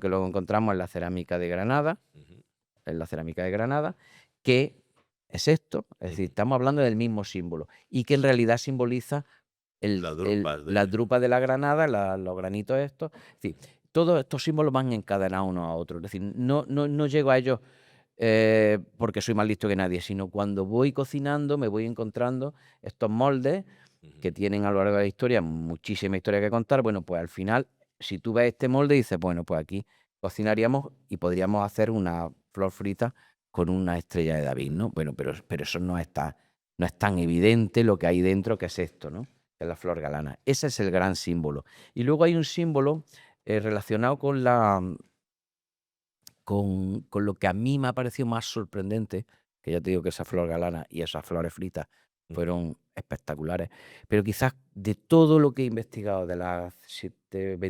que luego encontramos en la cerámica de Granada, Ujú. que es esto, es decir, Ujú. estamos hablando del mismo símbolo y que en realidad simboliza Las drupas la de... drupa de la granada, los granitos estos. Es decir, todos estos símbolos van encadenados unos a otros. Es decir, no llego a ellos porque soy más listo que nadie, sino cuando voy cocinando me voy encontrando estos moldes Ujú. que tienen a lo largo de la historia muchísima historia que contar. Bueno, pues al final, si tú ves este molde, dices, bueno, pues aquí cocinaríamos y podríamos hacer una flor frita con una estrella de David, ¿no? Bueno, pero eso no es tan evidente lo que hay dentro, que es esto, ¿no? Que es la flor galana. Ese es el gran símbolo. Y luego hay un símbolo relacionado con lo que a mí me ha parecido más sorprendente, que ya te digo que esa flor galana y esas flores fritas Ujú. fueron espectaculares, pero quizás de todo lo que he investigado, de las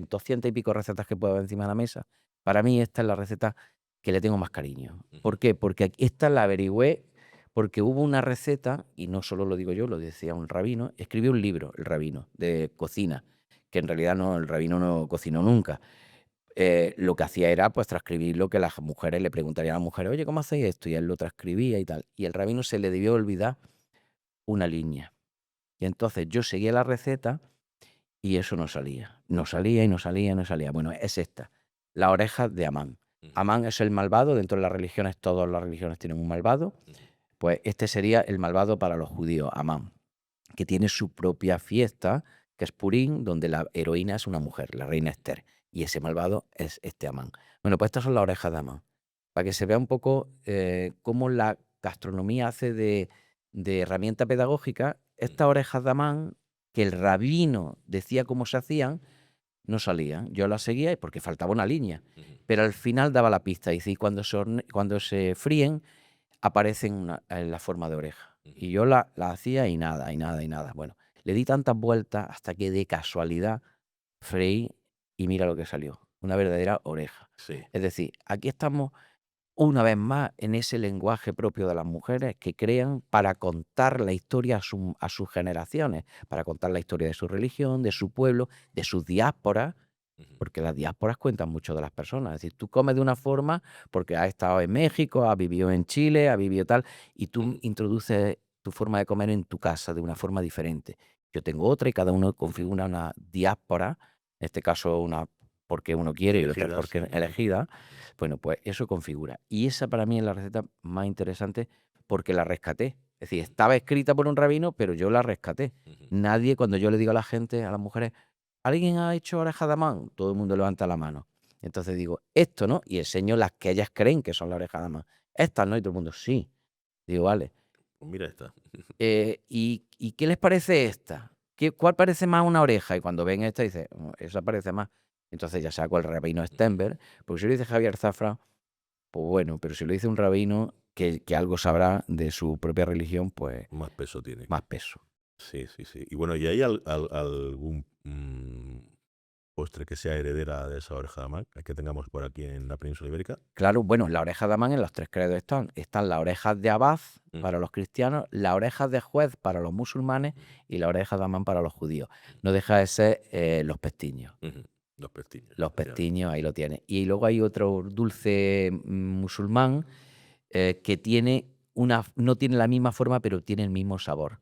200 y pico recetas que puedo haber encima de la mesa, para mí esta es la receta que le tengo más cariño. Ujú. ¿Por qué? Porque esta la averigüé porque hubo una receta, y no solo lo digo yo, lo decía un rabino, escribió un libro, el rabino, de cocina, que en realidad no, el rabino no cocinó nunca. Lo que hacía era, pues, transcribir lo que las mujeres le preguntarían a las mujeres: "Oye, ¿cómo hacéis esto?". Y él lo transcribía y tal. Y el rabino se le debió olvidar una línea. Y entonces yo seguía la receta y eso no salía. No salía y no salía y no salía. Bueno, es esta, la oreja de Amán. Ujú. Amán es el malvado, dentro de las religiones, todas las religiones tienen un malvado. Ujú. Pues este sería el malvado para los judíos, Amán, que tiene su propia fiesta, que es Purim, donde la heroína es una mujer, la reina Esther, y ese malvado es este Amán. Bueno, pues estas son las orejas de Amán, para que se vea un poco cómo la gastronomía hace de herramienta pedagógica. Estas orejas de Amán, que el rabino decía cómo se hacían, no salía. Yo la seguía porque faltaba una línea, Ujú. pero al final daba la pista. Dice, y cuando se fríen, aparecen en la forma de oreja. Ujú. Y yo la hacía y nada, y nada, y nada. Bueno, le di tantas vueltas hasta que de casualidad freí y mira lo que salió. Una verdadera oreja. Sí. Es decir, aquí estamos una vez más en ese lenguaje propio de las mujeres que crean para contar la historia a sus generaciones, para contar la historia de su religión, de su pueblo, de sus diásporas, Ujú. porque las diásporas cuentan mucho de las personas. Es decir, tú comes de una forma porque has estado en México, has vivido en Chile, has vivido tal, y tú Ujú. introduces tu forma de comer en tu casa de una forma diferente. Yo tengo otra y cada uno configura una diáspora, en este caso una porque uno quiere y otra Elegidas. porque Ujú. elegida. Ujú. Bueno, pues eso configura. Y esa para mí es la receta más interesante porque la rescaté. Es decir, estaba escrita por un rabino, pero yo la rescaté. Ujú. Nadie, cuando yo le digo a la gente, a las mujeres, ¿alguien ha hecho oreja de Amán? Todo el mundo levanta la mano. Entonces digo, esto no, y enseño las que ellas creen que son la oreja de Amán. Estas no, y todo el mundo, sí. Digo, vale. Pues mira esta. ¿Y qué les parece esta? ¿Cuál parece más una oreja? Y cuando ven esta, dice, esa parece más. Entonces ya saco el rabino Stenberg, porque si lo dice Javier Zafra, pues bueno, pero si lo dice un rabino que algo sabrá de su propia religión, pues Más peso tiene. más peso. Sí, sí, sí. Y bueno, ¿y hay algún postre que sea heredera de esa oreja de Amán que tengamos por aquí en la península ibérica? Claro, bueno, la oreja de Amán en los tres credos están. Están las orejas de Abad Mm. para los cristianos, las orejas de juez para los musulmanes y la oreja de Amán para los judíos. No deja de ser los pestiños. Ujú. Los pestiños, Los efectivamente. pestiños, ahí lo tienes. Y luego hay otro dulce musulmán que no tiene la misma forma, pero tiene el mismo sabor.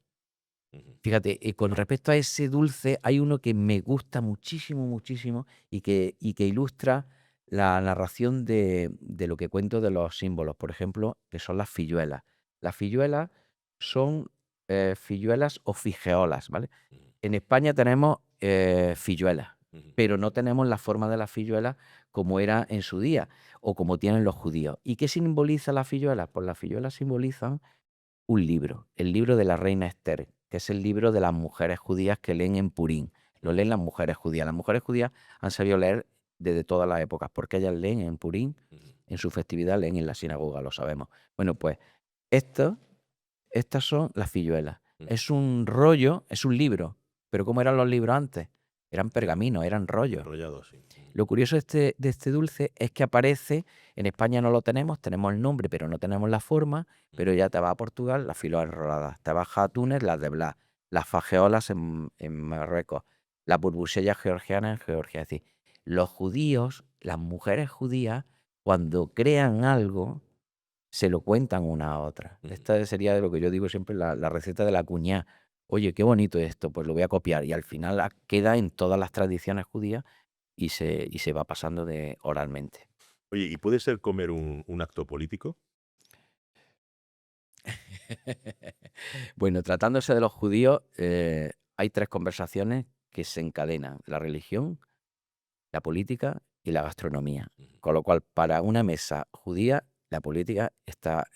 Ujú. Fíjate, con respecto a ese dulce, hay uno que me gusta muchísimo, muchísimo, y que ilustra la narración de lo que cuento de los símbolos, por ejemplo, que son las filluelas. Las filluelas son filluelas o figeolas, ¿vale? Ujú. En España tenemos filluelas, Ujú. pero no tenemos la forma de las filluelas como era en su día, o como tienen los judíos. ¿Y qué simboliza las filluelas? Pues las filluelas simbolizan un libro, el libro de la reina Esther, que es el libro de las mujeres judías que leen en Purín. Lo leen las mujeres judías. Las mujeres judías han sabido leer desde todas las épocas, porque ellas leen en Purín, Ujú. en su festividad leen en la sinagoga, lo sabemos. Bueno, pues esto, estas son las filluelas. Ujú. Es un rollo, es un libro. Pero ¿cómo eran los libros antes? Eran Sí, pergaminos, eran rollos. enrollado así. Ujú. Lo curioso de este dulce es que aparece, en España no lo tenemos el nombre, pero no tenemos la forma, pero ya te vas a Portugal, las filoas enroladas, te vas a Túnez, las de Blas, las fageolas en Marruecos, las burbusellas georgianas en Georgia. Es decir, los judíos, las mujeres judías, cuando crean algo, se lo cuentan una a otra. Ujú. Esta sería de lo que yo digo siempre, la receta de la cuñá. Oye, qué bonito esto, pues lo voy a copiar. Y al final queda en todas las tradiciones judías y se va pasando oralmente. Oye, ¿y puede ser comer un acto político? Bueno, tratándose de los judíos, hay tres conversaciones que se encadenan: la religión, la política y la gastronomía. Ujú. Con lo cual, para una mesa judía, la política está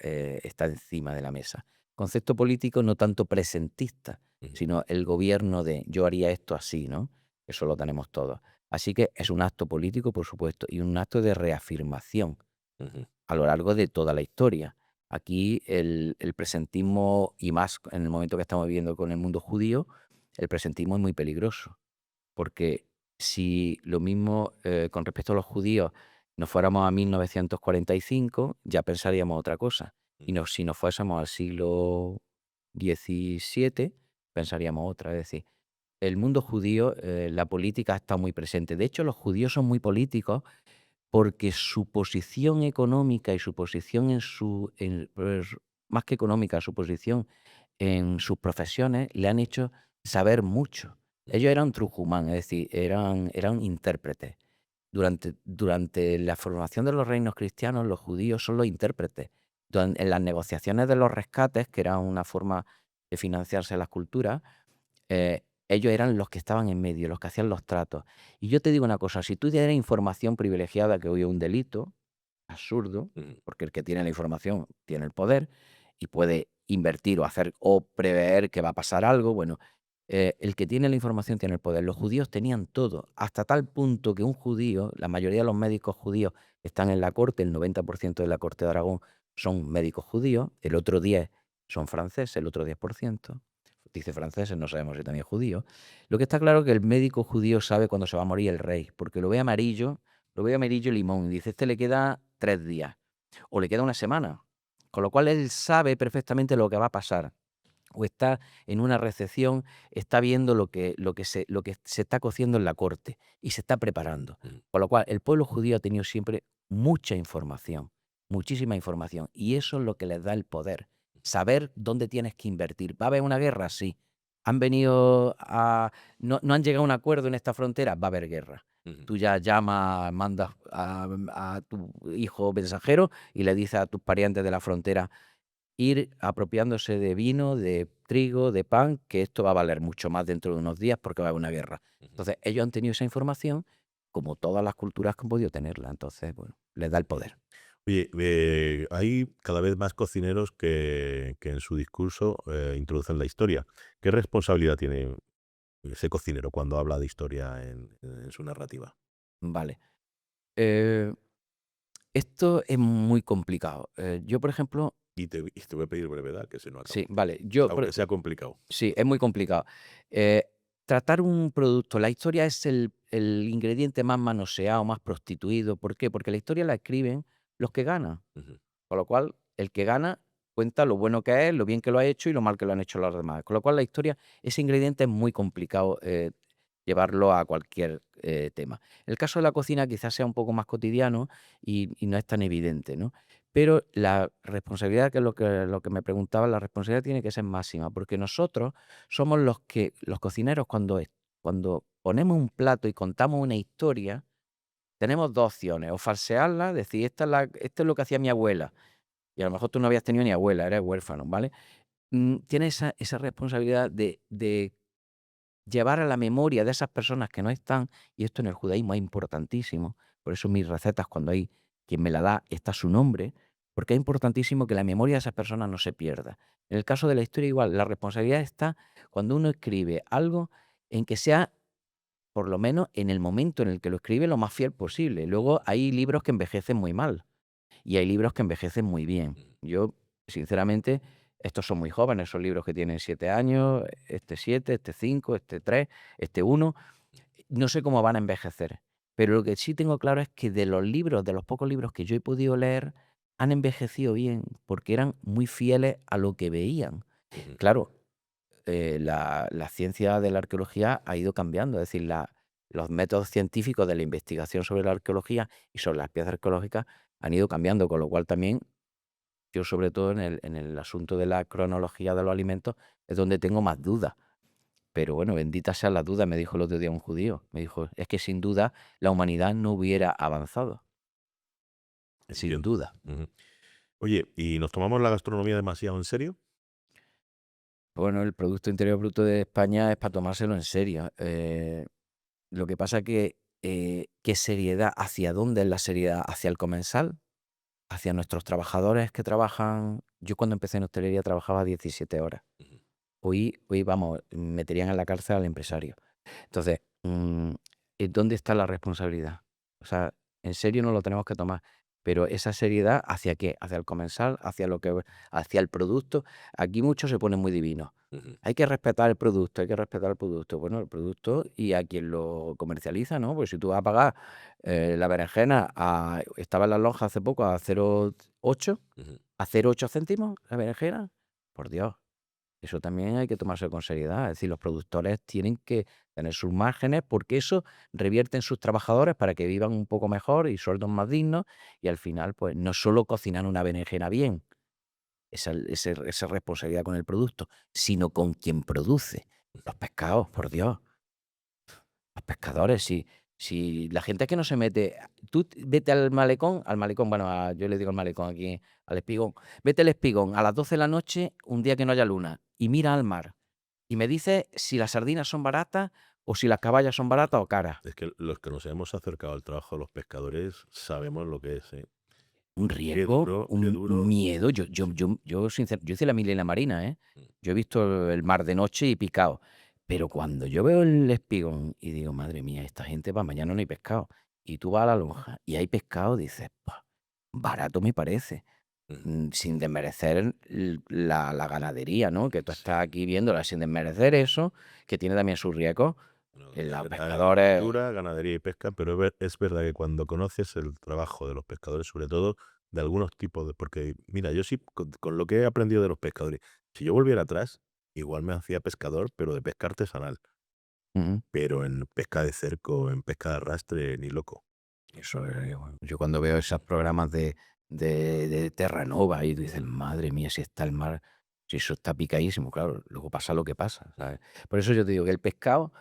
encima de la mesa. Concepto político no tanto presentista, Ujú. sino el gobierno de yo haría esto así, ¿no? Eso lo tenemos todos. Así que es un acto político, por supuesto, y un acto de reafirmación Ujú. a lo largo de toda la historia. Aquí el presentismo, y más en el momento que estamos viviendo con el mundo judío, el presentismo es muy peligroso, porque si lo mismo con respecto a los judíos nos fuéramos a 1945, ya pensaríamos otra cosa. Y si nos fuésemos al siglo XVII, pensaríamos otra. Es decir, el mundo judío, la política está muy presente. De hecho, los judíos son muy políticos porque su posición económica y su posición más que económica, su posición en sus profesiones le han hecho saber mucho. Ellos eran trujumán, es decir, eran intérpretes. Durante la formación de los reinos cristianos, los judíos son los intérpretes. En las negociaciones de los rescates, que era una forma de financiarse las culturas, ellos eran los que estaban en medio, los que hacían los tratos. Y yo te digo una cosa, si tú tienes información privilegiada que hoy es un delito, absurdo, Ujú. porque el que tiene la información tiene el poder y puede invertir o hacer o prever que va a pasar algo, bueno, El que tiene la información tiene el poder. Los judíos tenían todo, hasta tal punto que un judío, la mayoría de los médicos judíos que están en la corte, el 90% de la corte de Aragón son médicos judíos, el otro 10 son franceses, el otro 10%. Dice franceses, no sabemos si también judíos. Lo que está claro es que el médico judío sabe cuándo se va a morir el rey, porque lo ve amarillo limón, y dice, este le queda 3 días, o le queda una semana. Con lo cual él sabe perfectamente lo que va a pasar. O está en una recepción, está viendo lo que se está cociendo en la corte y se está preparando. Mm. Con lo cual, el pueblo judío ha tenido siempre mucha información, muchísima información, y eso es lo que les da el poder. Saber dónde tienes que invertir. ¿Va a haber una guerra? Sí. ¿Han venido a... no han llegado a un acuerdo en esta frontera? Va a haber guerra. Ujú. Tú ya llamas, mandas a tu hijo mensajero y le dices a tus parientes de la frontera, ir apropiándose de vino, de trigo, de pan, que esto va a valer mucho más dentro de unos días porque va a haber una guerra. Ujú. Entonces, ellos han tenido esa información como todas las culturas que han podido tenerla. Entonces, bueno, les da el poder. Oye, hay cada vez más cocineros que en su discurso introducen la historia. ¿Qué responsabilidad tiene ese cocinero cuando habla de historia en su narrativa? Vale. Eh, Esto es muy complicado. Yo, por ejemplo, Y te voy a pedir brevedad, que se nos acaba sí, el vale. tiempo, aunque sea complicado. Sí, es muy complicado. Eh, Tratar un producto, la historia es el ingrediente más manoseado, más prostituido. ¿Por qué? Porque la historia la escriben los que ganan. Ujú. Con lo cual, el que gana cuenta lo bueno que es, lo bien que lo ha hecho y lo mal que lo han hecho los demás. Con lo cual, la historia, ese ingrediente es muy complicado llevarlo a cualquier tema. El caso de la cocina quizás sea un poco más cotidiano y no es tan evidente, ¿no? Pero la responsabilidad, que es lo que me preguntaba, la responsabilidad tiene que ser máxima, porque nosotros somos los cocineros, cuando ponemos un plato y contamos una historia, tenemos dos opciones: o falsearla, decir, esto es lo que hacía mi abuela, y a lo mejor tú no habías tenido ni abuela, eres huérfano, ¿vale? Tienes esa responsabilidad de llevar a la memoria de esas personas que no están, y esto en el judaísmo es importantísimo. Por eso mis recetas, cuando hay quien me la da, está su nombre, porque es importantísimo que la memoria de esas personas no se pierda. En el caso de la historia igual, la responsabilidad está cuando uno escribe algo, en que sea, por lo menos en el momento en el que lo escribe, lo más fiel posible. Luego hay libros que envejecen muy mal y hay libros que envejecen muy bien. Yo, sinceramente, estos son muy jóvenes, son libros que tienen 7 años, este 7, este 5, este 3, este 1. No sé cómo van a envejecer, pero lo que sí tengo claro es que de los pocos libros que yo he podido leer, han envejecido bien, porque eran muy fieles a lo que veían. Ujú. Claro, la ciencia de la arqueología ha ido cambiando, es decir, los métodos científicos de la investigación sobre la arqueología y sobre las piezas arqueológicas han ido cambiando, con lo cual también yo, sobre todo en el asunto de la cronología de los alimentos, es donde tengo más dudas. Pero bueno, bendita sea la duda, me dijo el otro día un judío. Me dijo, es que sin duda la humanidad no hubiera avanzado. Sin Entiendo. duda. Ujú. Oye, ¿y nos tomamos la gastronomía demasiado en serio? Bueno, el Producto Interior Bruto de España es para tomárselo en serio. Lo que pasa que, ¿qué seriedad? ¿Hacia dónde es la seriedad? ¿Hacia el comensal? ¿Hacia nuestros trabajadores que trabajan? Yo, cuando empecé en hostelería, trabajaba 17 horas. Ujú. Hoy, vamos, meterían en la cárcel al empresario. Entonces, ¿dónde está la responsabilidad? O sea, en serio no lo tenemos que tomar, pero esa seriedad, ¿hacia qué? Hacia el comensal, hacia el producto. Aquí muchos se ponen muy divinos. Ujú. Hay que respetar el producto, hay que respetar el producto. Bueno, el producto y a quien lo comercializa, ¿no? Pues si tú vas a pagar la berenjena, estaba en la lonja hace poco a 0,8, Ujú. a 0,8 céntimos la berenjena, por Dios. Eso también hay que tomarse con seriedad. Es decir, los productores tienen que tener sus márgenes, porque eso revierte en sus trabajadores para que vivan un poco mejor y sueldos más dignos. Y al final, pues no solo cocinar una berenjena bien, esa responsabilidad con el producto, sino con quien produce. Los pescados, por Dios. Los pescadores, si la gente que no se mete, tú vete al malecón, bueno, yo le digo al malecón aquí, al espigón, vete al espigón a las 12 de la noche, un día que no haya luna, y mira al mar, y me dice si las sardinas son baratas o si las caballas son baratas o caras. Es que los que nos hemos acercado al trabajo de los pescadores sabemos lo que es, ¿eh? Un Qué riesgo, duro, qué un duro. miedo. Yo hice la mili en la marina, ¿eh? Mm. Yo he visto el mar de noche y picado. Pero cuando yo veo el espigón y digo, madre mía, esta gente para mañana no hay pescado. Y tú vas a la lonja y hay pescado, dices, "Pa, barato me parece". Sin desmerecer la ganadería, ¿no? Que tú estás aquí viéndola, sin desmerecer eso, que tiene también sus riesgos. Bueno, Los pescadores, agricultura, ganadería y pesca, pero es verdad que cuando conoces el trabajo de los pescadores, sobre todo de algunos tipos de... Porque, mira, yo sí, con lo que he aprendido de los pescadores, si yo volviera atrás, igual me hacía pescador, pero de pesca artesanal. ujú, Pero en pesca de cerco, en pesca de arrastre, ni loco. eso es, bueno, yo cuando veo esos programas de Terranova y tú dices, madre mía, si está el mar, si eso está picadísimo, claro, luego pasa lo que pasa, ¿sabes? Por eso yo te digo que el pescado,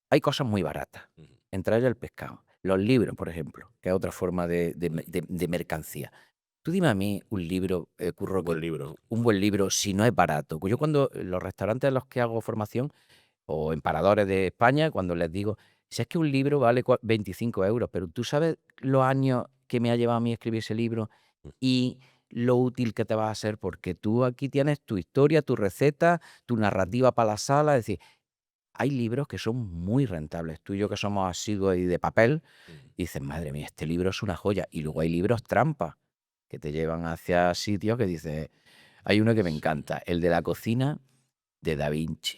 hay cosas muy baratas, Ujú. entre ellas el pescado. Los libros, por ejemplo, que es otra forma de mercancía. Tú dime a mí un libro, Curro, Buen libro. un buen libro, si no es barato. Yo cuando los restaurantes en los que hago formación o en paradores de España, cuando les digo, si es que un libro vale 25 euros, pero tú sabes los años que me ha llevado a mí escribir ese libro Mm. y lo útil que te va a ser, porque tú aquí tienes tu historia, tu receta, tu narrativa para la sala, es decir, hay libros que son muy rentables. Tú y yo que somos asiduos y de papel, Mm. dices, madre mía, este libro es una joya. Y luego hay libros trampa que te llevan hacia sitios que dices, hay uno que me Sí. encanta, el de la cocina de Da Vinci.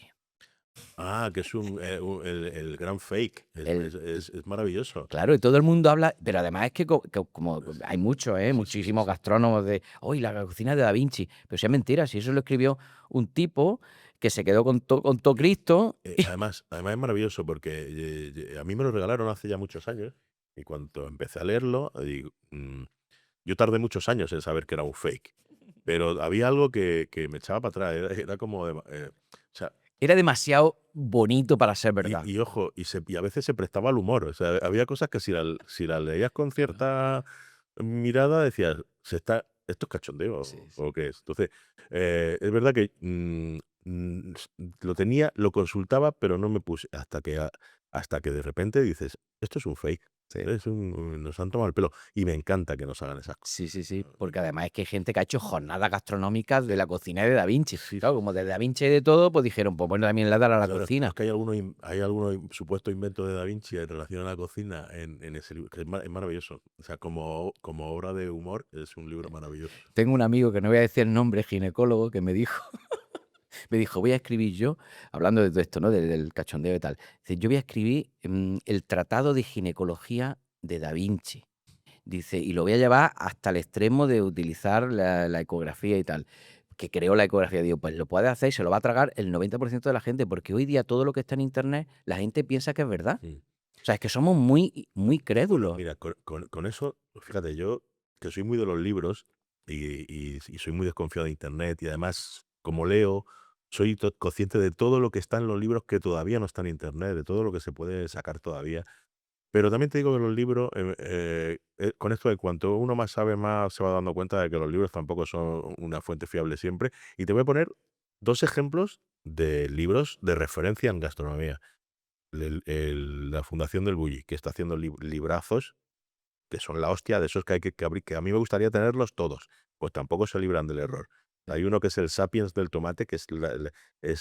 Ah, que es el gran fake. El, Es maravilloso. claro, y todo el mundo habla, pero además es que como hay muchos, Sí, sí, sí, muchísimos sí. gastrónomos de, hoy la cocina de Da Vinci, pero si es mentira, si eso lo escribió un tipo que se quedó con todo Cristo. Además es maravilloso porque a mí me lo regalaron hace ya muchos años y cuando empecé a leerlo, yo tardé muchos años en saber que era un fake, pero había algo que me echaba para atrás, era como o sea, Era demasiado bonito para ser verdad. y ojo, y a veces se prestaba al humor, o sea, había cosas que si la leías con cierta mirada decías, ¿esto es cachondeo Sí, sí. o qué es? Entonces, es verdad que lo consultaba, pero no me puse hasta que de repente dices, esto es un fake, Sí. nos han tomado el pelo. Y me encanta que nos hagan esas cosas. Sí, sí, sí, porque además es que hay gente que ha hecho jornadas gastronómicas de la cocina de Da Vinci. Sí, Claro, como de Da Vinci hay de todo, pues dijeron, pues bueno, también le dará a la claro, pero es cocina. que hay algunos supuestos inventos de Da Vinci en relación a la cocina en ese libro, que es maravilloso. O sea, como obra de humor, es un libro maravilloso. Tengo un amigo que no voy a decir el nombre, ginecólogo, que me dijo, voy a escribir yo, hablando de todo esto, ¿no? Del cachondeo y tal. Dice, yo voy a escribir el tratado de ginecología de Da Vinci. Dice, y lo voy a llevar hasta el extremo de utilizar la ecografía y tal. Que creó la ecografía. Digo, pues lo puede hacer y se lo va a tragar el 90% de la gente, porque hoy día todo lo que está en internet, la gente piensa que es verdad. Mm. O sea, es que somos muy, muy Bueno, crédulos. mira, con eso, fíjate, yo que soy muy de los libros y soy muy desconfiado de Internet y además, como leo, soy consciente de todo lo que está en los libros que todavía no está en Internet, de todo lo que se puede sacar todavía. Pero también te digo que los libros, con esto de cuanto uno más sabe, más se va dando cuenta de que los libros tampoco son una fuente fiable siempre. Y te voy a poner dos ejemplos de libros de referencia en gastronomía. La Fundación del Bulli, que está haciendo librazos que son la hostia, de esos que hay que abrir, que a mí me gustaría tenerlos todos, pues tampoco se libran del error. Hay uno que es el Sapiens del tomate, que es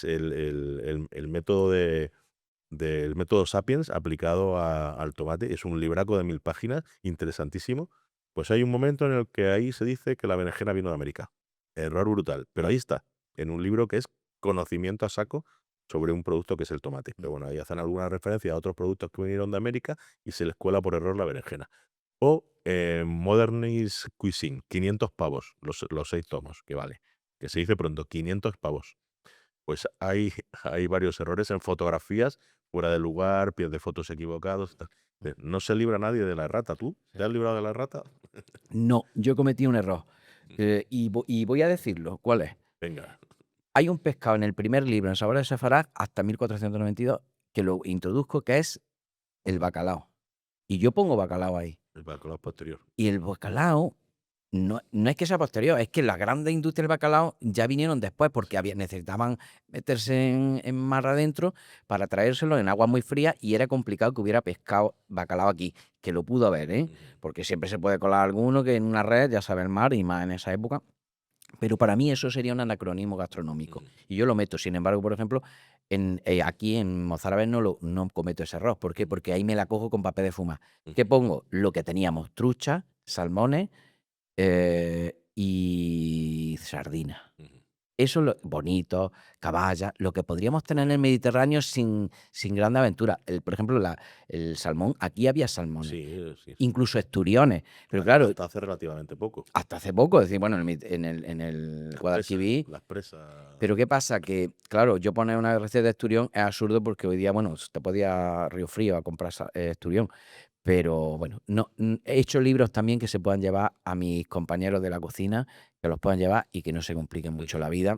el método del método Sapiens aplicado al tomate. Es un libraco de 1000 páginas, interesantísimo. Pues hay un momento en el que ahí se dice que la berenjena vino de América. Error brutal, pero ahí está, en un libro que es conocimiento a saco sobre un producto que es el tomate. Pero bueno, ahí hacen alguna referencia a otros productos que vinieron de América y se les cuela por error la berenjena. O Modernist Cuisine, 500 pavos, los 6 tomos, que vale. Que se dice pronto, 500 pavos. Pues hay, hay varios errores en fotografías, fuera de lugar, pierde fotos equivocados. Tal. No se libra nadie de la errata. ¿Tú te has librado de la errata? No, yo cometí un error. Y voy a decirlo, ¿cuál es? Venga, Hay un pescado en el primer libro, en Sabores de Sefarad, hasta 1492, que lo introduzco, que es el bacalao. Y yo pongo bacalao ahí. el bacalao posterior. Y el bacalao no es que sea posterior, es que las grandes industrias del bacalao ya vinieron después porque necesitaban meterse en mar adentro para traérselo en aguas muy frías y era complicado que hubiera pescado bacalao aquí, que lo pudo haber, ¿eh? Porque siempre se puede colar alguno que en una red, ya sabe el mar y más en esa época. Pero para mí eso sería un anacronismo gastronómico. Y yo lo meto. Sin embargo, por ejemplo, Aquí en Mozárabes no cometo ese error. ¿Por qué? Porque ahí me la cojo con papel de fumar. Ujú. ¿Qué pongo? Lo que teníamos, trucha, salmones y sardinas. Ujú. Eso es lo bonito, caballa, lo que podríamos tener en el Mediterráneo sin grande aventura. Por ejemplo, el salmón, aquí había salmones, Sí, sí, sí. incluso esturiones, pero claro, Hasta hace relativamente poco. hasta hace poco, es decir, bueno, en el Las presas, Guadalquivir. las presas. Pero ¿qué pasa? Que, claro, yo poner una receta de esturión es absurdo porque hoy día, bueno, te podía a Río Frío a comprar esturión. Pero bueno, no, he hecho libros también que se puedan llevar a mis compañeros de la cocina, que los puedan llevar y que no se compliquen mucho Ujú. la vida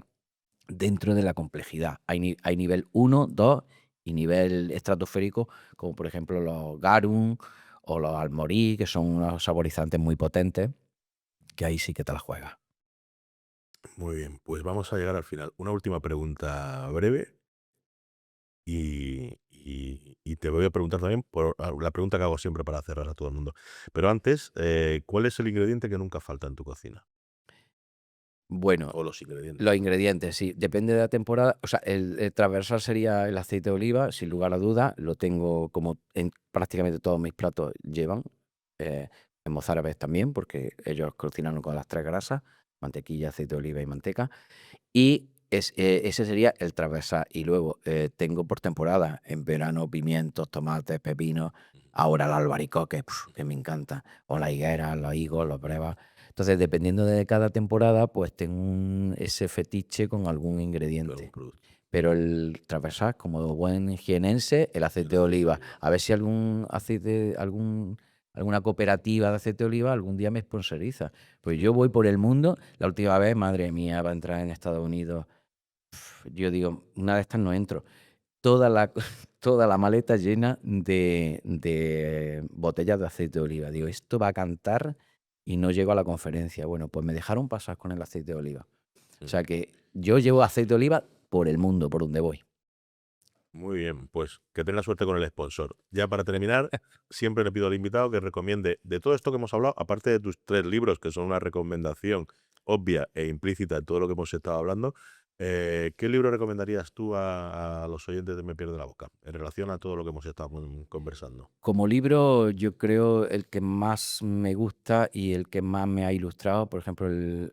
dentro de la complejidad. Hay nivel 1, 2 y nivel estratosférico, como por ejemplo los garum o los almorí, que son unos saborizantes muy potentes, que ahí sí que te la juegas. Muy bien, pues vamos a llegar al final. Una última pregunta breve y te voy a preguntar también por la pregunta que hago siempre para cerrar a todo el mundo. Pero antes, ¿cuál es el ingrediente que nunca falta en tu cocina? Bueno, O los ingredientes. los ingredientes, sí, depende de la temporada. O sea, el transversal sería el aceite de oliva, sin lugar a dudas. Lo tengo como en prácticamente todos mis platos llevan. eh, en mozárabes también, porque ellos cocinan con las tres grasas, mantequilla, aceite de oliva y manteca. Y ese sería el transversal. Y luego tengo por temporada, en verano, pimientos, tomates, pepinos. Ahora el albaricoque, que me encanta. O la higuera, los higos, los brevas. Entonces, dependiendo de cada temporada, pues tengo ese fetiche con algún Algún ingrediente. producto. Pero el transversal, como buen jienense, el aceite de aceite de oliva. oliva. A ver si alguna cooperativa de aceite de oliva algún día me sponsoriza. Pues yo voy por el mundo. La última vez, madre mía, va a entrar en Estados Unidos. Yo digo, una de estas no entro. Toda la, toda la maleta llena de botellas de aceite de oliva. Digo, esto va a cantar y no llego a la conferencia. Bueno, pues me dejaron pasar con el aceite de oliva. O sea que yo llevo aceite de oliva por el mundo, por donde voy. Muy bien, pues que tenga suerte con el sponsor. Ya para terminar, siempre le pido al invitado que recomiende de todo esto que hemos hablado, aparte de tus 3 libros, que son una recomendación obvia e implícita en todo lo que hemos estado hablando, ¿qué libro recomendarías tú a los oyentes de Me Pierde la Boca en relación a todo lo que hemos estado conversando? Como libro, yo creo el que más me gusta y el que más me ha ilustrado, por ejemplo, el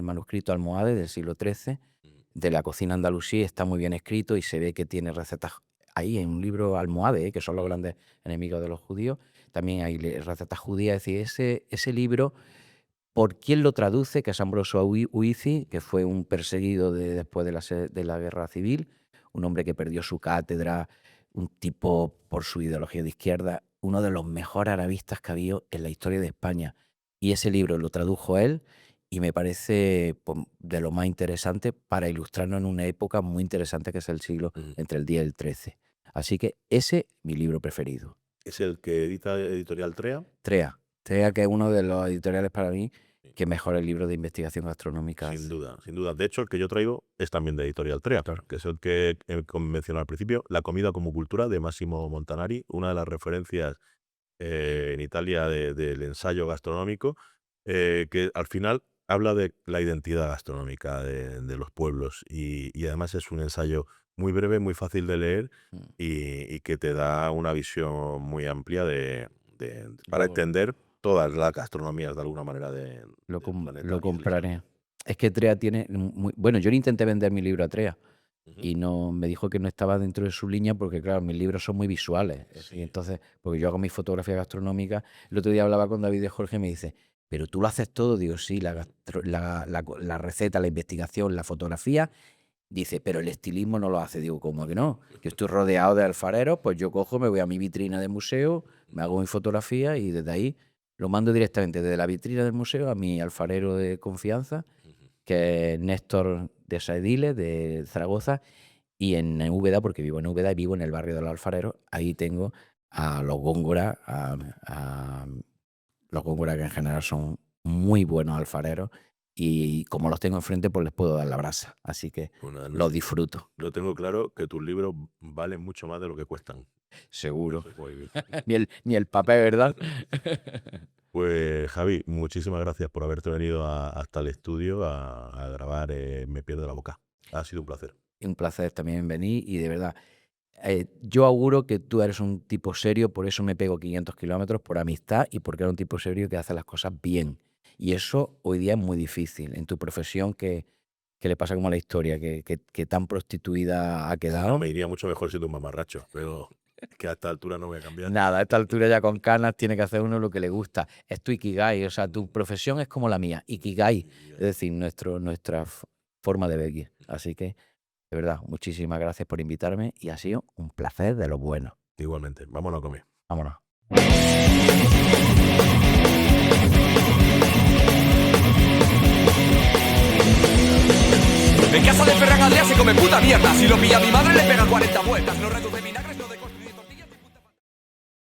manuscrito Almohade del siglo XIII, Mm. de la cocina andalusí, está muy bien escrito y se ve que tiene recetas ahí en un libro Almohade, que son los grandes enemigos de los judíos. También hay recetas judías. Es decir, ese libro, ¿por quién lo traduce? Que es Ambrosio Uizi, que fue un perseguido después de la guerra civil, un hombre que perdió su cátedra, un tipo por su ideología de izquierda, uno de los mejores arabistas que ha habido en la historia de España. Y ese libro lo tradujo él y me parece pues, de lo más interesante para ilustrarnos en una época muy interesante que es el siglo Mm. entre el 10 y el 13. Así que ese mi libro preferido. ¿Es el que edita Editorial Trea? Trea, que es uno de los editoriales para mí Sí. que mejores libros de investigación gastronómica Sin hace. duda, sin duda. De hecho, el que yo traigo es también de Editorial Trea, Claro. que es el que mencioné al principio, La comida como cultura, de Massimo Montanari, una de las referencias en Italia del ensayo gastronómico, que al final habla de la identidad gastronómica de los pueblos y además es un ensayo muy breve, muy fácil de leer Mm. y que te da una visión muy amplia para Lo entender todas las gastronomías de alguna manera lo del com planeta lo isleño. compraré. Es que Trea tiene bueno, yo le intenté vender mi libro a Trea Ujú. y no me dijo que no estaba dentro de su línea porque, claro, mis libros son muy visuales. Y Sí. entonces, porque yo hago mi fotografía gastronómica. El otro día hablaba con David de Jorge y me dice: "¿Pero tú lo haces todo?". Digo: "Sí, la receta, la investigación, la fotografía". Dice: "Pero el estilismo no lo hace". Digo: "¿Cómo que no? Que estoy rodeado de alfareros, pues yo cojo, me voy a mi vitrina de museo, me hago mi fotografía y desde ahí lo mando directamente desde la vitrina del museo a mi alfarero de confianza, Ujú. que es Néstor de Saediles, de Zaragoza, y en Úbeda, porque vivo en Úbeda y vivo en el barrio de los alfareros. Ahí tengo a los Góngora, a los Góngora, que en general son muy buenos alfareros, y como los tengo enfrente, pues les puedo dar la brasa. Así que Bueno, los disfruto, lo tengo claro que tus libros valen mucho más de lo que cuestan. seguro. Eso es muy bien. Ni el papel, ¿verdad? Pues Javi, muchísimas gracias por haberte venido hasta el estudio a grabar Me Pierde la Boca. Ha sido un placer. Un placer también venir y de verdad, yo auguro que tú eres un tipo serio, por eso me pego 500 kilómetros, por amistad y porque eres un tipo serio que hace las cosas bien. Y eso hoy día es muy difícil en tu profesión que le pasa como a la historia, que tan prostituida ha quedado. Me iría mucho mejor siendo un mamarracho, pero es que a esta altura no voy a cambiar. Nada, a esta altura ya con canas tiene que hacer uno lo que le gusta. Es tu Ikigai, o sea, tu profesión es como la mía, Ikigai, es decir, nuestra forma de vivir. Así que, de verdad, muchísimas gracias por invitarme y ha sido un placer de lo bueno. Igualmente, vámonos a comer. Vámonos. En casa de Ferran Adrià se come puta mierda. Si lo pilla mi madre le pega 40 vueltas. No reduce vinagre.